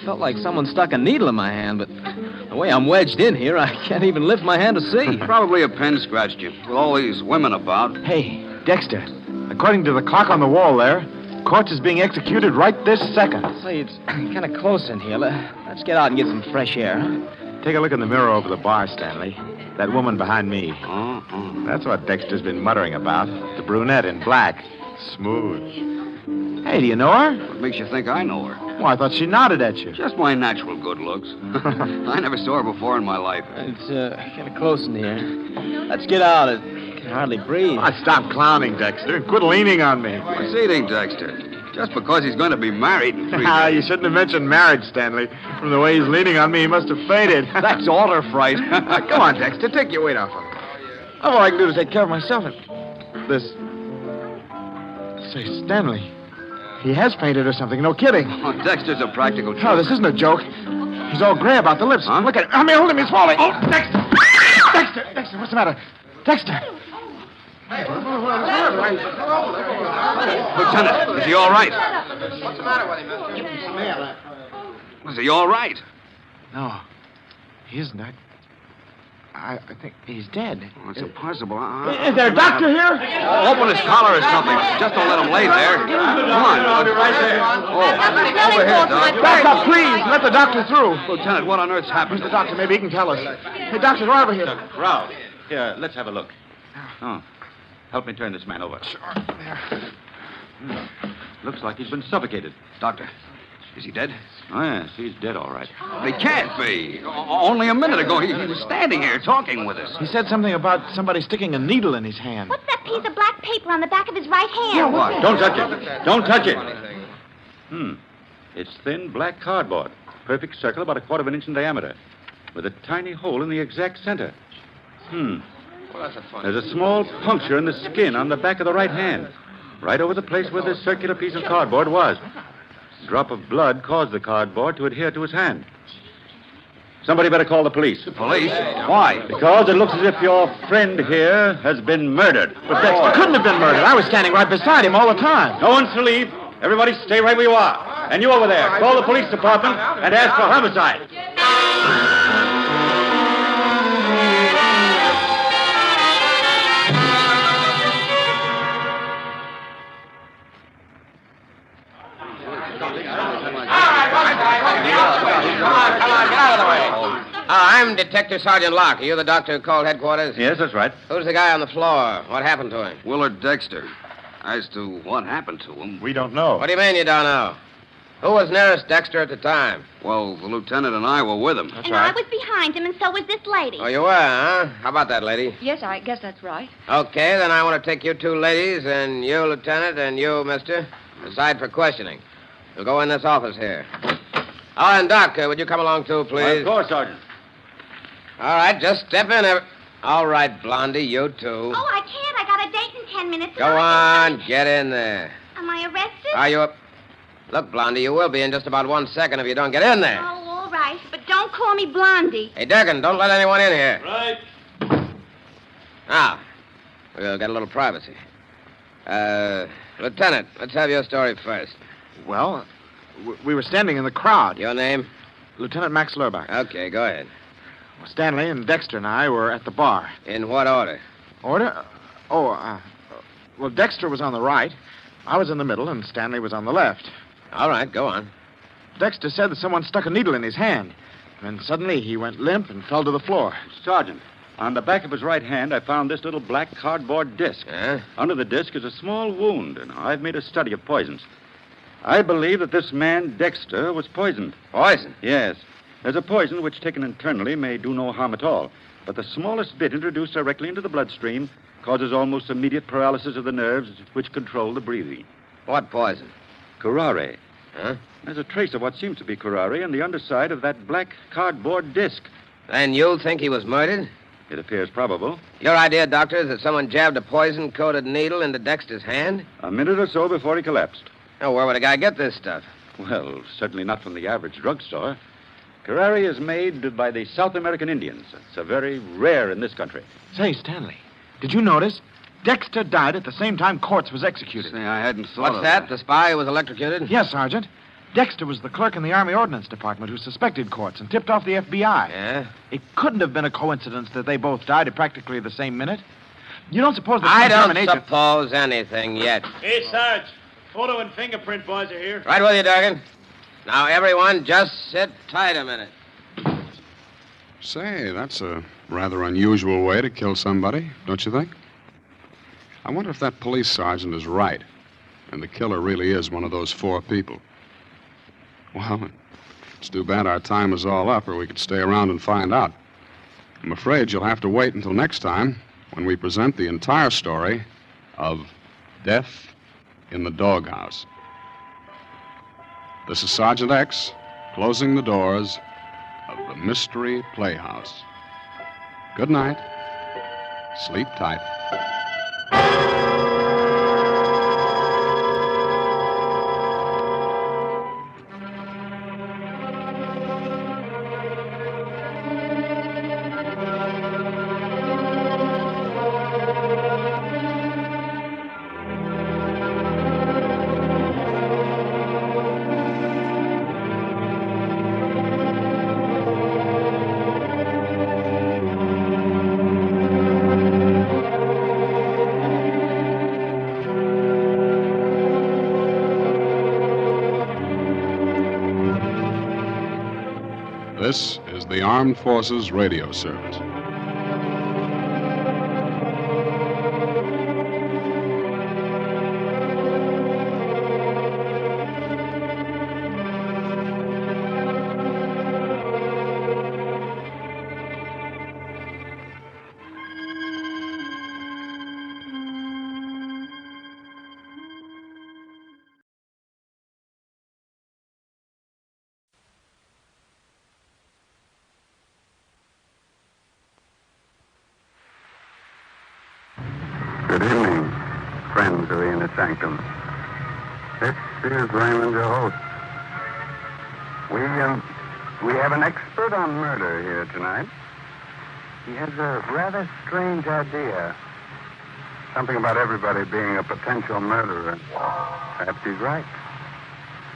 felt like someone stuck a needle in my hand, but the way I'm wedged in here, I can't even lift my hand to see.
Probably a pen scratched you, with all these women about.
Hey, Dexter, according to the clock on the wall there, Quartz is being executed right this second.
Say, it's kind of close in here. Let's get out and get some fresh air, huh?
Take a look in the mirror over the bar, Stanley. That woman behind me. That's what Dexter's been muttering about. The brunette in black. Smooth. Hey, do you know her?
What makes you think I know her?
Well, I thought she nodded at you.
Just my natural good looks. I never saw her before in my life.
It's kind of close in here. Let's get out. I can hardly breathe.
Oh, stop clowning, Dexter. Quit leaning on me.
What's eating, Dexter? Just because he's going to be married in 3 days.
You shouldn't have mentioned marriage, Stanley. From the way he's leaning on me, he must have fainted.
That's alder fright.
Come on, Dexter. Take your weight off him. All I can do is take care of myself. And this... Say, Stanley, he has fainted or something. No kidding.
Oh, Dexter's a practical joke.
No, this isn't a joke. He's all gray about the lips. Huh? Look at him. I mean, hold him. He's falling. Oh, Dexter! Dexter, what's the matter? Dexter!
Lieutenant, is he all right?
What's the matter with him, mister?
Is he all right?
No, he isn't. I think he's dead.
Oh, it's impossible.
Is there a doctor here?
Open his collar or something. Just don't let him lay there. Come on.
Right there.
Oh, over here, Doc.
Back up, please. Let the doctor through.
Lieutenant, what on earth's happened?
Where's the doctor? Maybe he can tell us. Hey, Doctor, go over here.
Ralph, here, let's have a look. Oh, help me turn this man over.
Sure. There.
Looks like he's been suffocated.
Doctor, is he dead?
Oh, yes, he's dead, all right.
He can't be. Only a minute ago, he was standing here talking with us.
He said something about somebody sticking a needle in his hand.
What's that piece of black paper on the back of his right hand?
Yeah, what?
Don't touch it. Don't touch it. It's thin black cardboard. Perfect circle about 1/4 of an inch in diameter. With a tiny hole in the exact center. There's a small puncture in the skin on the back of the right hand. Right over the place where this circular piece of cardboard was. A drop of blood caused the cardboard to adhere to his hand. Somebody better call the police.
The police? Why?
Because it looks as if your friend here has been murdered.
But Dexter couldn't have been murdered. I was standing right beside him all the time.
No one's to leave. Everybody stay right where you are. And you over there, call the police department and ask for homicide.
I'm Detective Sergeant Locke. Are you the doctor who called headquarters?
Yes, that's right.
Who's the guy on the floor? What happened to him?
Willard Dexter. As to what happened to him...
We don't know.
What do you mean you don't know? Who was nearest Dexter at the time?
Well, the lieutenant and I were with him.
And I was behind him, and so was this lady.
Oh, you were, huh? How about that, lady?
Yes, I guess that's right.
Okay, then I want to take you two ladies and you, Lieutenant, and you, mister, aside for questioning. You'll go in this office here. Oh, and Doc, would you come along too, please?
Of course, Sergeant.
All right, just step in. All right, Blondie, you too.
Oh, I can't. I got a date in 10 minutes.
Go on, get in there.
Am I arrested?
Are you up? Look, Blondie, you will be in just about 1 second if you don't get in there.
Oh, all right. But don't call call me Blondie.
Hey, Durkin, don't let anyone in here.
Right.
Now, we'll get a little privacy. Lieutenant, let's have your story first.
Well, we were standing in the crowd.
Your name?
Lieutenant Max Lurbach.
Okay, go ahead.
Well, Stanley and Dexter and I were at the bar.
In what order?
Order? Well, Dexter was on the right. I was in the middle, and Stanley was on the left.
All right, go on.
Dexter said that someone stuck a needle in his hand. And then suddenly he went limp and fell to the floor.
Sergeant, on the back of his right hand, I found this little black cardboard disc.
Yeah?
Under the disc is a small wound, and I've made a study of poisons. I believe that this man, Dexter, was poisoned.
Poison?
Yes. There's a poison which, taken internally, may do no harm at all. But the smallest bit introduced directly into the bloodstream causes almost immediate paralysis of the nerves which control the breathing.
What poison?
Curare.
Huh?
There's a trace of what seems to be curare on the underside of that black cardboard disc.
Then you think he was murdered?
It appears probable.
Your idea, Doctor, is that someone jabbed a poison-coated needle into Dexter's hand?
A minute or so before he collapsed.
Now, where would a guy get this stuff?
Well, certainly not from the average drugstore. Curare is made by the South American Indians. It's a very rare in this country.
Say, Stanley, did you notice? Dexter died at the same time Quartz was executed.
Say, I hadn't thought
What's that? The spy who was electrocuted?
Yes, Sergeant. Dexter was the clerk in the Army Ordnance Department who suspected Quartz and tipped off the FBI.
Yeah?
It couldn't have been a coincidence that they both died at practically the same minute. You don't suppose that
I
some
don't
German agent...
suppose anything yet.
Hey, Sarge. Photo and fingerprint boys are here.
Right with you, Durgan. Now, everyone, just sit tight a minute.
Say, that's a rather unusual way to kill somebody, don't you think? I wonder if that police sergeant is right, and the killer really is one of those 4 people. Well, it's too bad our time is all up, or we could stay around and find out. I'm afraid you'll have to wait until next time, when we present the entire story of Death in the Doghouse. This is Sergeant X, closing the doors of the Mystery Playhouse. Good night. Sleep tight. This is the Armed Forces Radio Service.
Good evening, friends of the Inner Sanctum. This is Raymond, your host. We have an expert on murder here tonight. He has a rather strange idea. Something about everybody being a potential murderer. Perhaps he's right.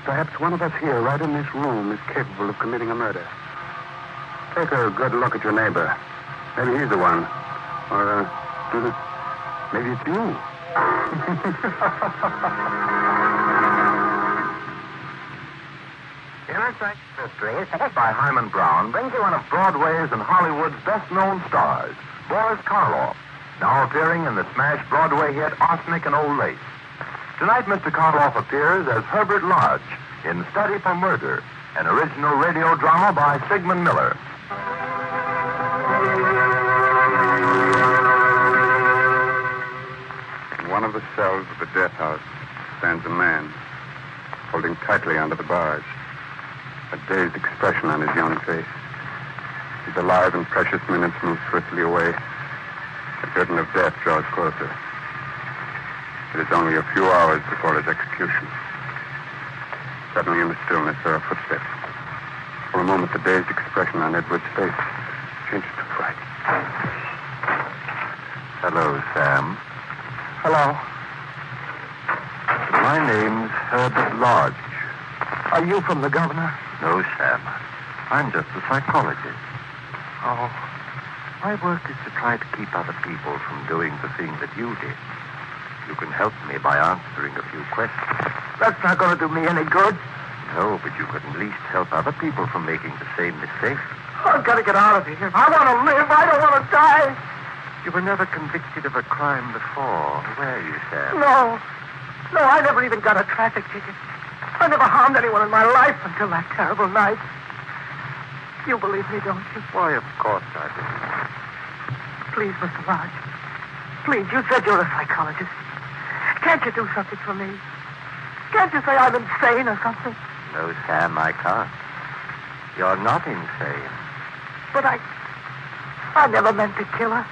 Perhaps one of us here, right in this room, is capable of committing a murder. Take a good look at your neighbor. Maybe he's the one. Or, maybe it's you.
Inner Sanctum Mysteries, by Hyman Brown, brings you one of Broadway's and Hollywood's best-known stars, Boris Karloff, now appearing in the smash Broadway hit Arsenic and Old Lace. Tonight, Mr. Karloff appears as Herbert Lodge in Study for Murder, an original radio drama by Sigmund Miller.
In one of the cells of the death house stands a man, holding tightly onto the bars, a dazed expression on his young face. His alive and precious minutes move swiftly away. The curtain of death draws closer. It is only a few hours before his execution. Suddenly in the stillness there are footsteps. For a moment, the dazed expression on Edward's face changed to fright. Hello, Sam.
Hello.
My name's Herbert Lodge.
Are you from the governor?
No, Sam. I'm just a psychologist.
Oh.
My work is to try to keep other people from doing the thing that you did. You can help me by answering a few questions.
That's not going to do me any good.
No, but you can at least help other people from making the same mistake.
I've got to get out of here. I want to live. I don't want to die.
You were never convicted of a crime before, were you, Sam?
No. No, I never even got a traffic ticket. I never harmed anyone in my life until that terrible night. You believe me, don't you?
Why, of course I do.
Please, Mr. Lodge. Please, you said you're a psychologist. Can't you do something for me? Can't you say I'm insane or something?
No, Sam, I can't. You're not insane.
But I never meant to kill her.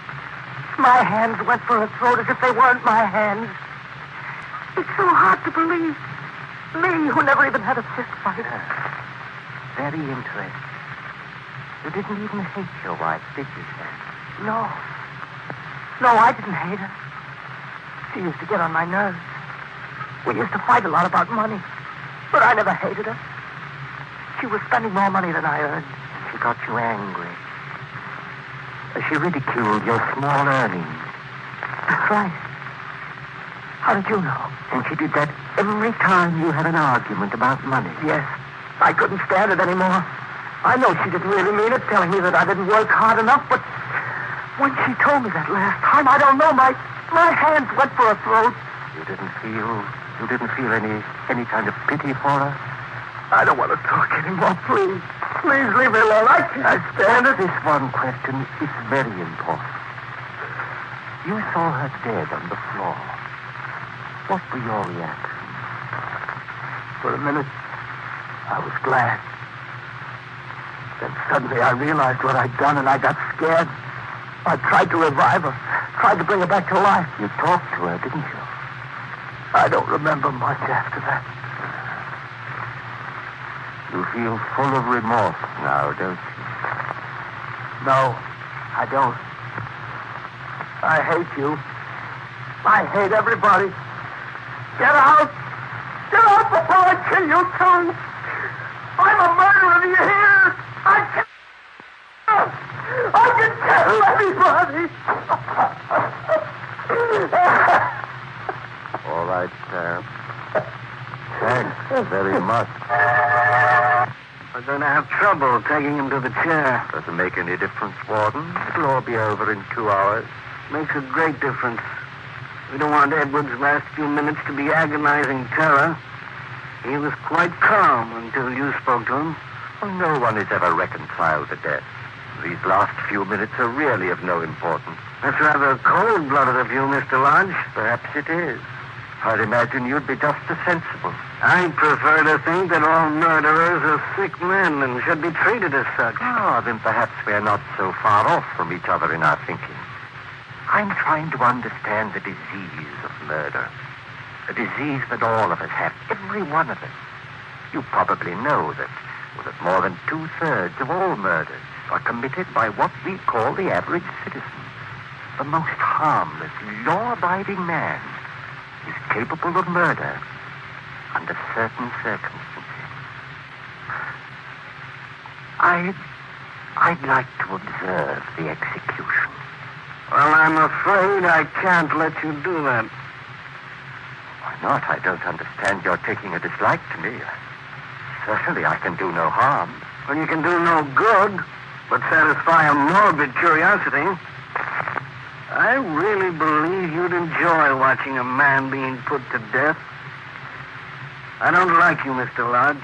My hands went for her throat as if they weren't my hands. It's so hard to believe. Me, who never even had a fist fight.
Very interesting. You didn't even hate your wife, did you, Sam?
No. No, I didn't hate her. She used to get on my nerves. We used to fight a lot about money. But I never hated her. She was spending more money than I earned.
She got you angry. She ridiculed your small earnings.
That's right. How did you know?
And she did that every time you had an argument about money.
Yes. I couldn't stand it anymore. I know she didn't really mean it, telling me that I didn't work hard enough, but when she told me that last time, I don't know, my hands went for her throat.
You didn't feel any kind of pity for her?
I don't want to talk anymore, please. Please leave me alone. I can't stand it.
This one question is very important. You saw her dead on the floor. What were your reactions?
For a minute, I was glad. Then suddenly I realized what I'd done, and I got scared. I tried to revive her, tried to bring her back to life.
You talked to her, didn't you?
I don't remember much after that.
You feel full of remorse now, don't you?
No, I don't. I hate you. I hate everybody. Get out! Get out before I kill you, too! I'm a murderer, do you hear? I can kill everybody!
All right, Sam. Thanks very much.
We're going to have trouble taking him to the chair.
Doesn't make any difference, Warden. It'll all be over in 2 hours.
Makes a great difference. We don't want Edward's last few minutes to be agonizing terror. He was quite calm until you spoke to him.
Well, no one is ever reconciled to death. These last few minutes are really of no importance.
That's rather cold-blooded of you, Mr. Lodge.
Perhaps it is. I'd imagine you'd be just as sensible.
I prefer to think that all murderers are sick men and should be treated as such.
Ah, then perhaps we're not so far off from each other in our thinking. I'm trying to understand the disease of murder. A disease that all of us have, every one of us. You probably know that more than 2/3 of all murders are committed by what we call the average citizen. The most harmless, law-abiding man is capable of murder under certain circumstances. I'd like to observe the execution.
Well, I'm afraid I can't let you do that.
Why not? I don't understand your taking a dislike to me. Certainly I can do no harm.
Well, you can do no good, but satisfy a morbid curiosity. I really believe you'd enjoy watching a man being put to death. I don't like you, Mr. Lodge.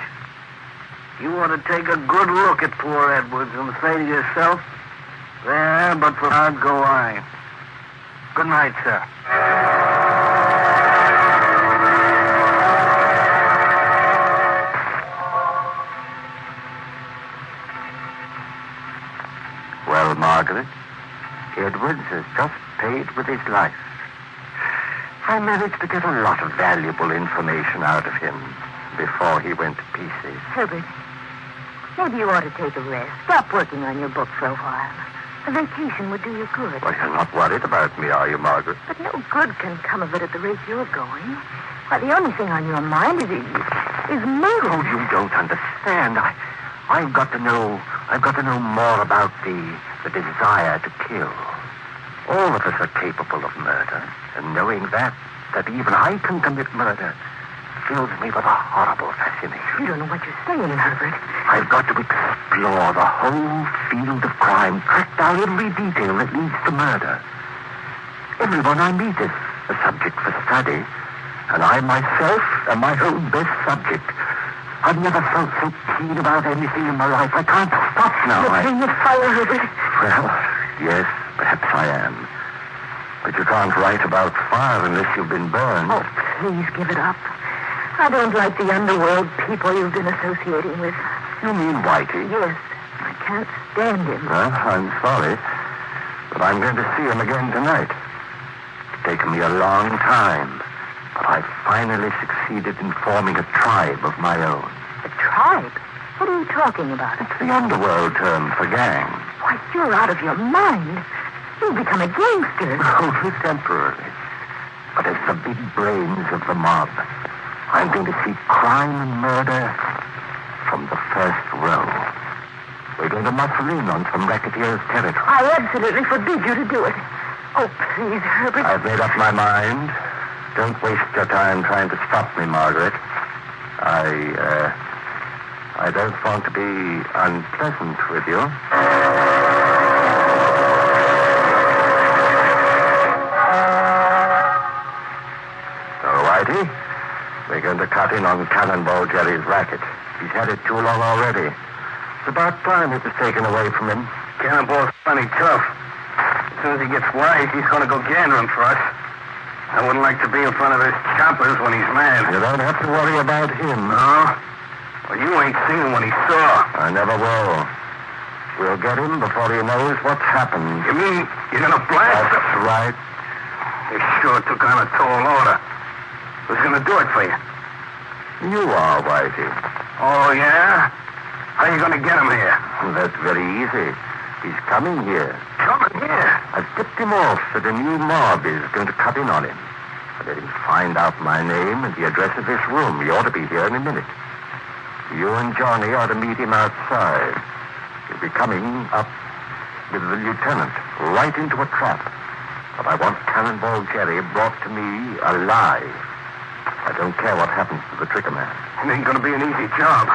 You ought to take a good look at poor Edwards and say to yourself, there, but for God go I. Good night, sir.
Well, Margaret, Edwards has just paid with his life. I managed to get a lot of valuable information out of him before he went to pieces.
Herbert,
Maybe you ought to take a rest. Stop working on your book for a while. A vacation would do you good.
Well, you're not worried about me, are you, Margaret?
But no good can come of it at the rate you're going. Why, the only thing on your mind is murder.
Oh, you don't understand. I've got to know more about the desire to kill. All of us are capable of murder, and knowing that even I can commit murder fills me with a horrible fascination.
You don't know what you're saying, Herbert.
I've got to explore the whole field of crime, track down every detail that leads to murder. Everyone I meet is a subject for study, and I myself am my own best subject. I've never felt so keen about anything in my life. I can't stop now.
You're playing with fire, Herbert.
Well, yes, perhaps I am. But you can't write about fire unless you've been burned.
Oh, please give it up. I don't like the underworld people you've been associating with.
You mean Whitey?
Yes. I can't stand him.
Well, I'm sorry, but I'm going to see him again tonight. It's taken me a long time, but I finally succeeded in forming a tribe of my own.
A tribe? What are you talking about?
It's the underworld term for gang.
Why, you're out of your mind. You've become a gangster.
Only temporarily. But as the big brains of the mob, I'm going to see crime and murder from the first row. We're going to muscle in on some racketeers' territory.
I absolutely forbid you to do it. Oh, please, Herbert.
I've made up my mind. Don't waste your time trying to stop me, Margaret. I don't want to be unpleasant with you. So, Whitey, we're going to cut in on Cannonball Jerry's racket. He's had it too long already. It's about time it was taken away from him.
Cannonball's funny tough. As soon as he gets wise, he's going to go gandering for us. I wouldn't like to be in front of his choppers when he's mad.
You don't have to worry about him.
No? Well, you ain't seen what he saw.
I never will. We'll get him before he knows what's happened.
You mean you're going to blast him?
That's right.
He sure took on a tall order. Who's going to do it for you?
You are, Whitey.
Oh, yeah? How are you going to get him here?
Well, that's very easy. He's coming here.
Coming here?
I've tipped him off that a new mob is going to cut in on him. I let him find out my name and the address of this room. He ought to be here in a minute. You and Johnny are to meet him outside. He'll be coming up with the lieutenant right into a trap. But I want Cannonball Jerry brought to me alive. I don't care what happens to the tricker man.
It ain't going to be an easy job.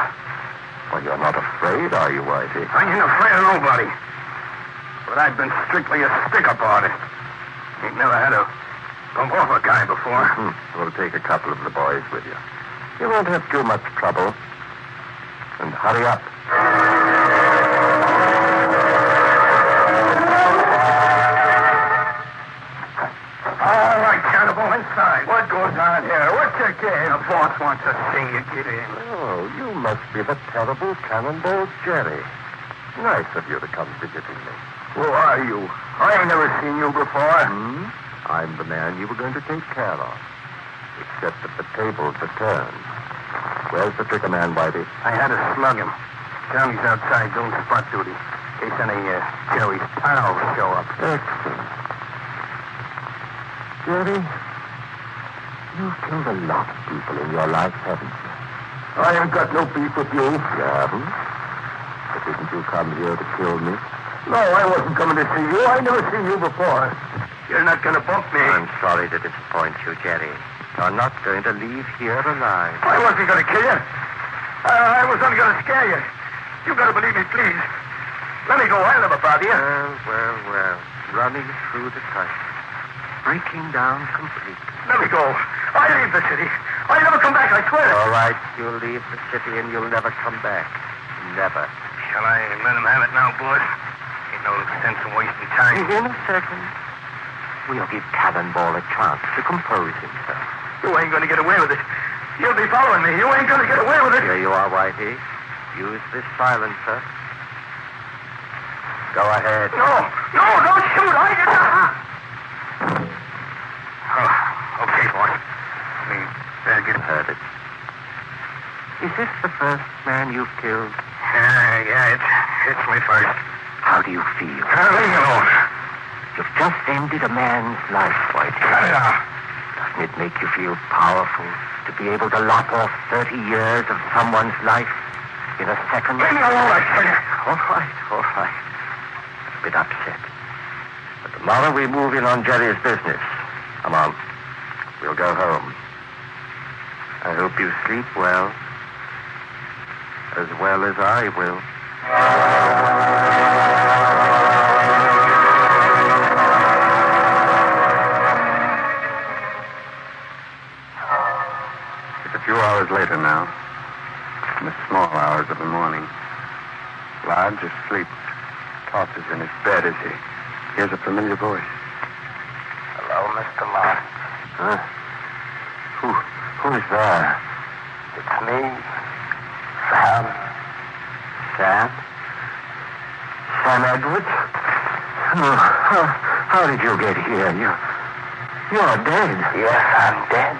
Well, you're not afraid, are you, Whitey?
I ain't afraid of nobody. But I've been strictly a stick-up artist. Ain't never had to bump off a guy before.
We'll take a couple of the boys with you. You won't have too much trouble. And hurry up.
All right, Cannibal, inside. What goes on here? What's your game? The boss wants to see you get in.
Oh, you must be the terrible Cannonball Jerry. Nice of you to come visiting me.
Who are you? I ain't never seen you before.
I'm the man you were going to take care of. Except that the tables are turned. Where's the tricker man, Whitey?
I had to slug him. Johnny's outside doing spot duty. In case any Jerry's pals show up.
Excellent. Jerry, you've killed a lot of people in your life, haven't you?
I ain't got no beef with you.
You haven't? But didn't you come here to kill me?
No, I wasn't coming to see you. I never seen you before. You're not going to bump me.
I'm sorry to disappoint you, Jerry. You're not going to leave here alive.
I wasn't going to kill you. I was only going to scare you. You got to believe me, please. Let me go. I'll never bother you.
Well. Running through the country. Breaking down completely.
Let me go. I leave the city. I'll never come back, I swear.
All right, you'll leave the city and you'll never come back. Never.
Shall I let him have it now, boss? Ain't no sense in wasting time.
In a second. We'll give Cannonball a chance to compose himself.
You ain't going to get away with it. You'll be following me. You ain't going to get away with it.
Here you are, Whitey. Use this silencer. Go ahead.
No, don't shoot. I didn't. Oh, okay, boss. Better get
heard it. Is this the first man you've killed? just ended a man's life, White. Doesn't it make you feel powerful to be able to lop off 30 years of someone's life in a second? Leave me alone, I tell you. All right. A bit upset. But tomorrow we move in on Jerry's business. Come on. We'll go home. I hope you sleep well. As well as I will.
It's a few hours later now. In the small hours of the morning. Lodge asleep. Tosses in his bed as he hears a familiar voice.
Hello, Mr. Lodge. Huh? Who's there? It's me, Sam. Sam? Sam Edwards? How did you get here? You're dead. Yes, I'm dead.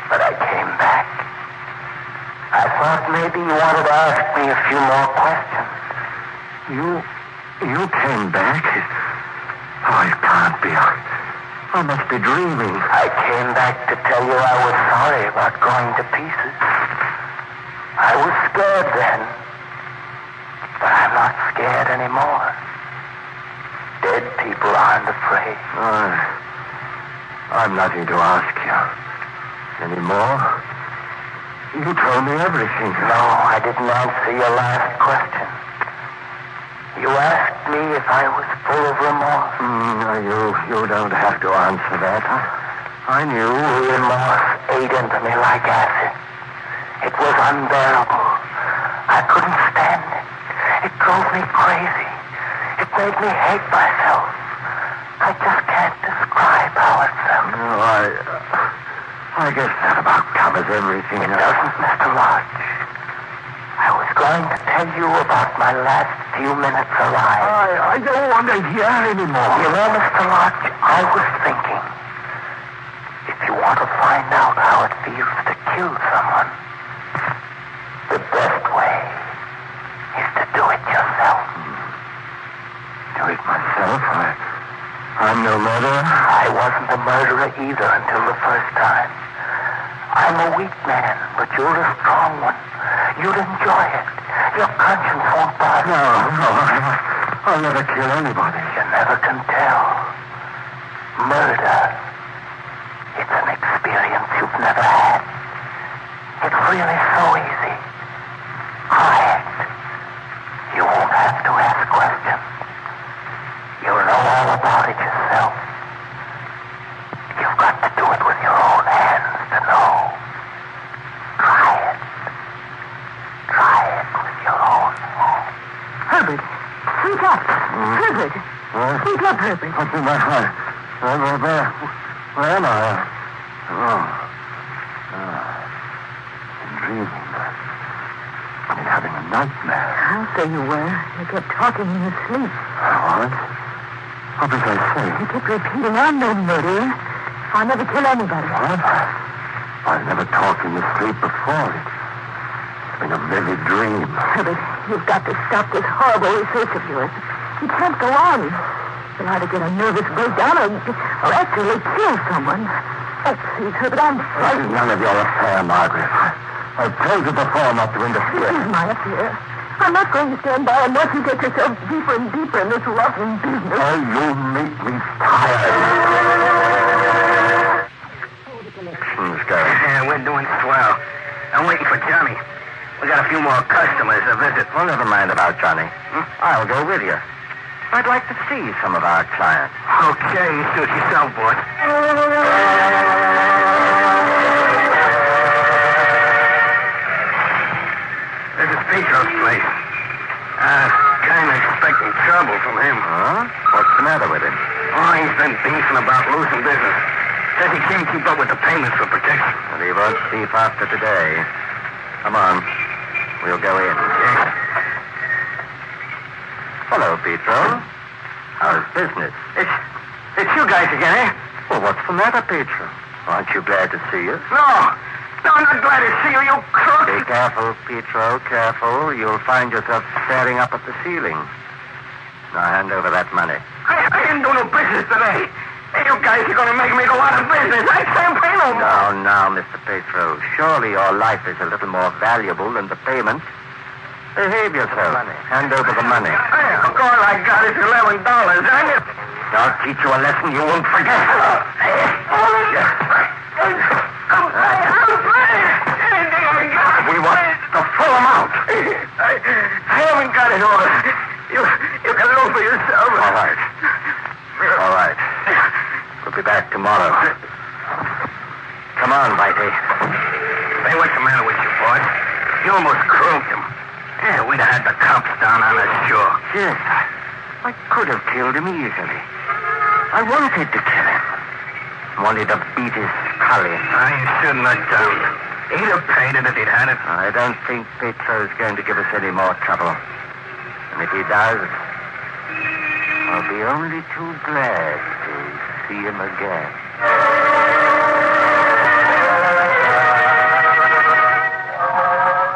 But I came back. I thought maybe you wanted to ask me a few more questions. You came back? Oh, it can't be. I must be dreaming. I came back to tell you I was sorry about going to pieces. I was scared then. But I'm not scared anymore. Dead people aren't afraid. I'm nothing to ask you. Anymore? You told me everything. No, I didn't answer your last question. You asked me if I was full of remorse. You don't have to answer that. I knew. Remorse ate into me like acid. It was unbearable. I couldn't stand it. It drove me crazy. It made me hate myself. I just can't describe how it felt. No, I guess that about covers everything. It doesn't, Mr. Lodge. I was going to tell you about my last few minutes alive. I don't want to hear anymore. You know, Mr. Lodge, I was thinking, if you want to find out how it feels to kill someone, the best way is to do it yourself. Do it myself? I'm no murderer. I wasn't a murderer either until the first time. I'm a weak man, but you're a strong one. You'd enjoy it. Your conscience won't bother. No. I'll never kill anybody. You never can tell. Murder. It's an experience you've never had. It's really so easy. Quiet. You won't have to ask questions. You'll know all about it yourself. You've got to do it with your own hands to know. Try it. Try it with your own hands. Herbert, wake up. Herbert. Wake up, Herbert. What's in my heart? Where am I? I'm dreaming. I'm having a nightmare. I'll say you were. You kept talking in your sleep. What? What did I say? You kept repeating, I'm no murderer. I'll never kill anybody. What? I've never talked in your sleep before. It's been a vivid dream. Herbert, you've got to stop this horrible research of yours. You can't go on. You'll either get a nervous breakdown or actually kill someone. Oh, please, Herbert, I'm frightened. This is none of your affair, Margaret. I've told you before not to interfere. This is my affair. I'm not going to stand by and watch you get yourself deeper and deeper in this rotten business. Oh, you make me tired. Connections go. Yeah, we're doing swell. I'm waiting for Johnny. We got a few more customers to visit. Well, never mind about Johnny. I'll go with you. I'd like to see some of our clients. Okay, suit yourself, boy. This is Petro's place. Kind of expecting trouble from him. Huh? What's the matter with him? Oh, he's been beefing about losing business. Says he can't keep up with the payments for protection. And he won't beef after today. Come on. We'll go in. Yes. Hello, Petro. How's business? It's you guys again, eh? Well, what's the matter, Petro? Aren't you glad to see us? No, I'm not glad to see you, you crook. Be careful, Petro, careful. You'll find yourself staring up at the ceiling. Now, hand over that money.
I didn't do no
business today. You guys are going to make me go out of business. I can't pay no more.
Now, Mr. Petro, surely your life is a little more valuable than the payment. Behave yourself. Hand over the money.
Hey, all I got is $11.
I'll teach you a lesson you won't forget. We want the full amount.
I haven't got it all. You can look for yourself.
All right. All right. We'll be back tomorrow. Come on, Whitey.
Hey, what's the matter with you, boy? You almost croaked him. Yeah, we'd have had the cops down on us, sure.
Yes, I could have killed him easily. I wanted to kill him. Wanted to beat his collie.
I shouldn't have done. He'd have paid it if he'd had it.
I don't think Petro's going to give us any more trouble. And if he does, I'll be only too glad to see him again.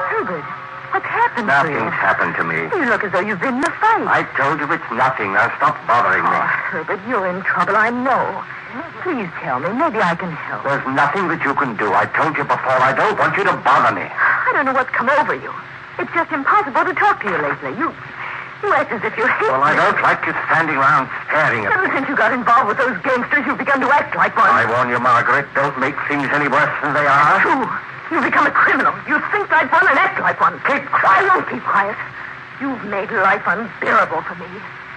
Herbert, what's happened to you?
Nothing's happened to me.
You look as though you've been in a fight.
I told you it's nothing. Now stop bothering me.
Herbert, you're in trouble, I know. Please tell me. Maybe I can help.
There's nothing that you can do. I told you before. I don't want you to bother me.
I don't know what's come over you. It's just impossible to talk to you lately. You act as if you hate
Well, I don't like you standing around staring at
Ever
me.
since you got involved with those gangsters, you've begun to act like one.
I warn you, Margaret, don't make things any worse than they are.
True. You've become a criminal. You think like one and act like one.
Keep quiet.
I won't keep quiet. You've made life unbearable for me.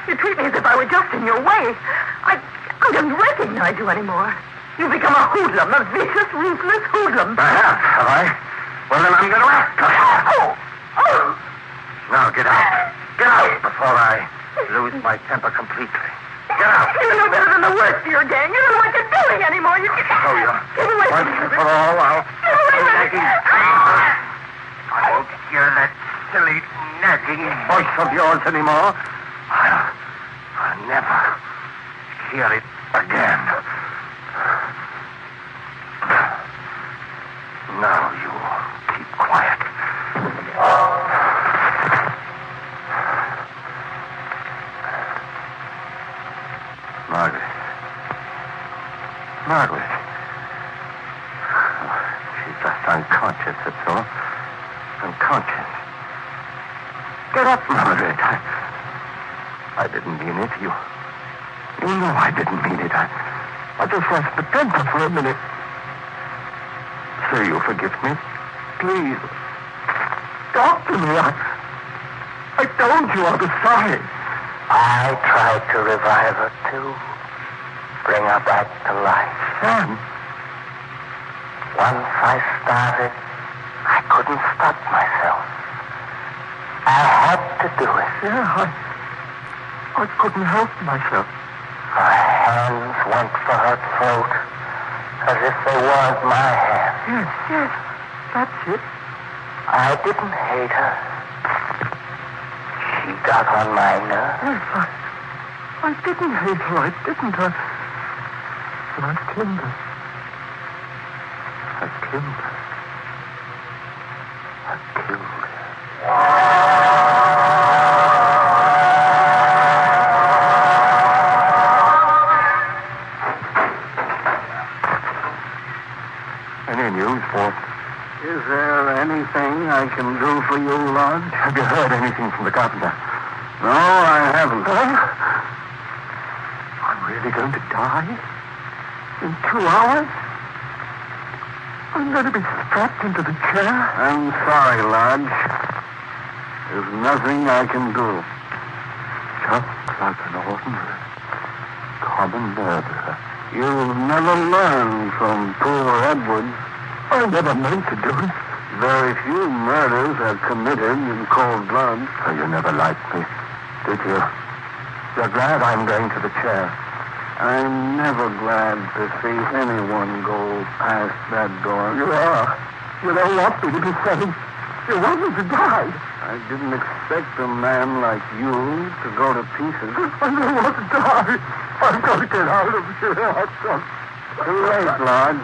You treat me as if I were just in your way. I don't recognize you anymore. You've become a hoodlum, a vicious, ruthless hoodlum.
Perhaps, have I? Well, then I'm going to act.
Oh!
Now, get out. Get out before I lose my temper completely. Get out.
You know better than the worst of your gang. You don't know what you're doing anymore. You can...
Oh, yeah.
Get away from
Once
me.
and for all, I'll...
Get away from me.
I won't hear that silly, nagging voice of yours anymore. I'll never hear it again. Now you keep quiet. Margaret. She's just unconscious, that's all. Unconscious. Get up, Margaret. I didn't mean it. You know I didn't mean it. I just lost the temper for a minute. Say you forgive me. Please. Talk to me. I told you I was sorry. I tried to revive her, too. Bring her back to life. Sam? Once I started, I couldn't stop myself. I had to do it. Yeah, I couldn't help myself. My hands went for her throat, as if they weren't my hands. Yes, that's it. I didn't hate her. She got on my nerves. Yes, I didn't hate her. I didn't. But I killed her. I killed her. I killed her. Any news, Walt?
Is there anything I can do for you, Lodge?
Have you heard anything from the carpenter?
No, I haven't.
I'm really going to die? In 2 hours? I'm going to be strapped into the chair?
I'm sorry, Lodge. There's nothing I can do.
Just like an ordinary, common murderer.
You've never learned from poor Edwards.
I never meant to do it.
Very few murders are committed in cold blood.
So you never liked me, did you? You're glad I'm going to the chair.
I'm never glad to see anyone go past that door.
You are. You don't want me to be saved. You want me to die.
I didn't expect a man like you to go to pieces.
I don't want to die. I've got to get out of here.
Too late, Lodge.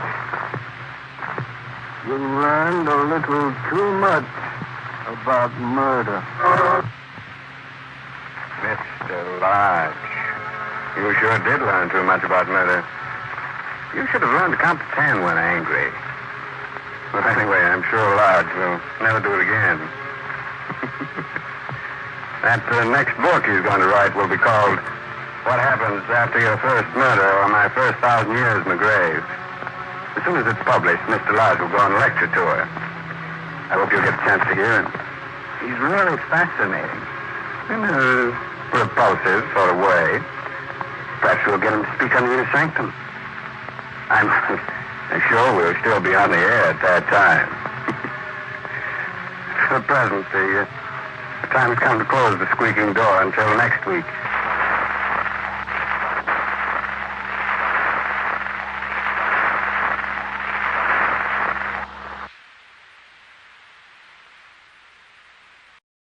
You learned a little too much about murder.
Mr. Lodge,
You sure did learn too much about murder. You should have learned to count to 10 when angry. But anyway, I'm sure Lodge will never do it again. That next book he's going to write will be called What Happens After Your First Murder or My First 1,000 Years in the Grave. As soon as it's published, Mr. Lodge will go on a lecture tour. I hope you'll get a chance to hear him. He's really fascinating. In a repulsive sort of way. Perhaps we'll get him to speak on the inner sanctum. I'm sure we'll still be on the air at that time. For the present, the time has come to close the squeaking door until next week.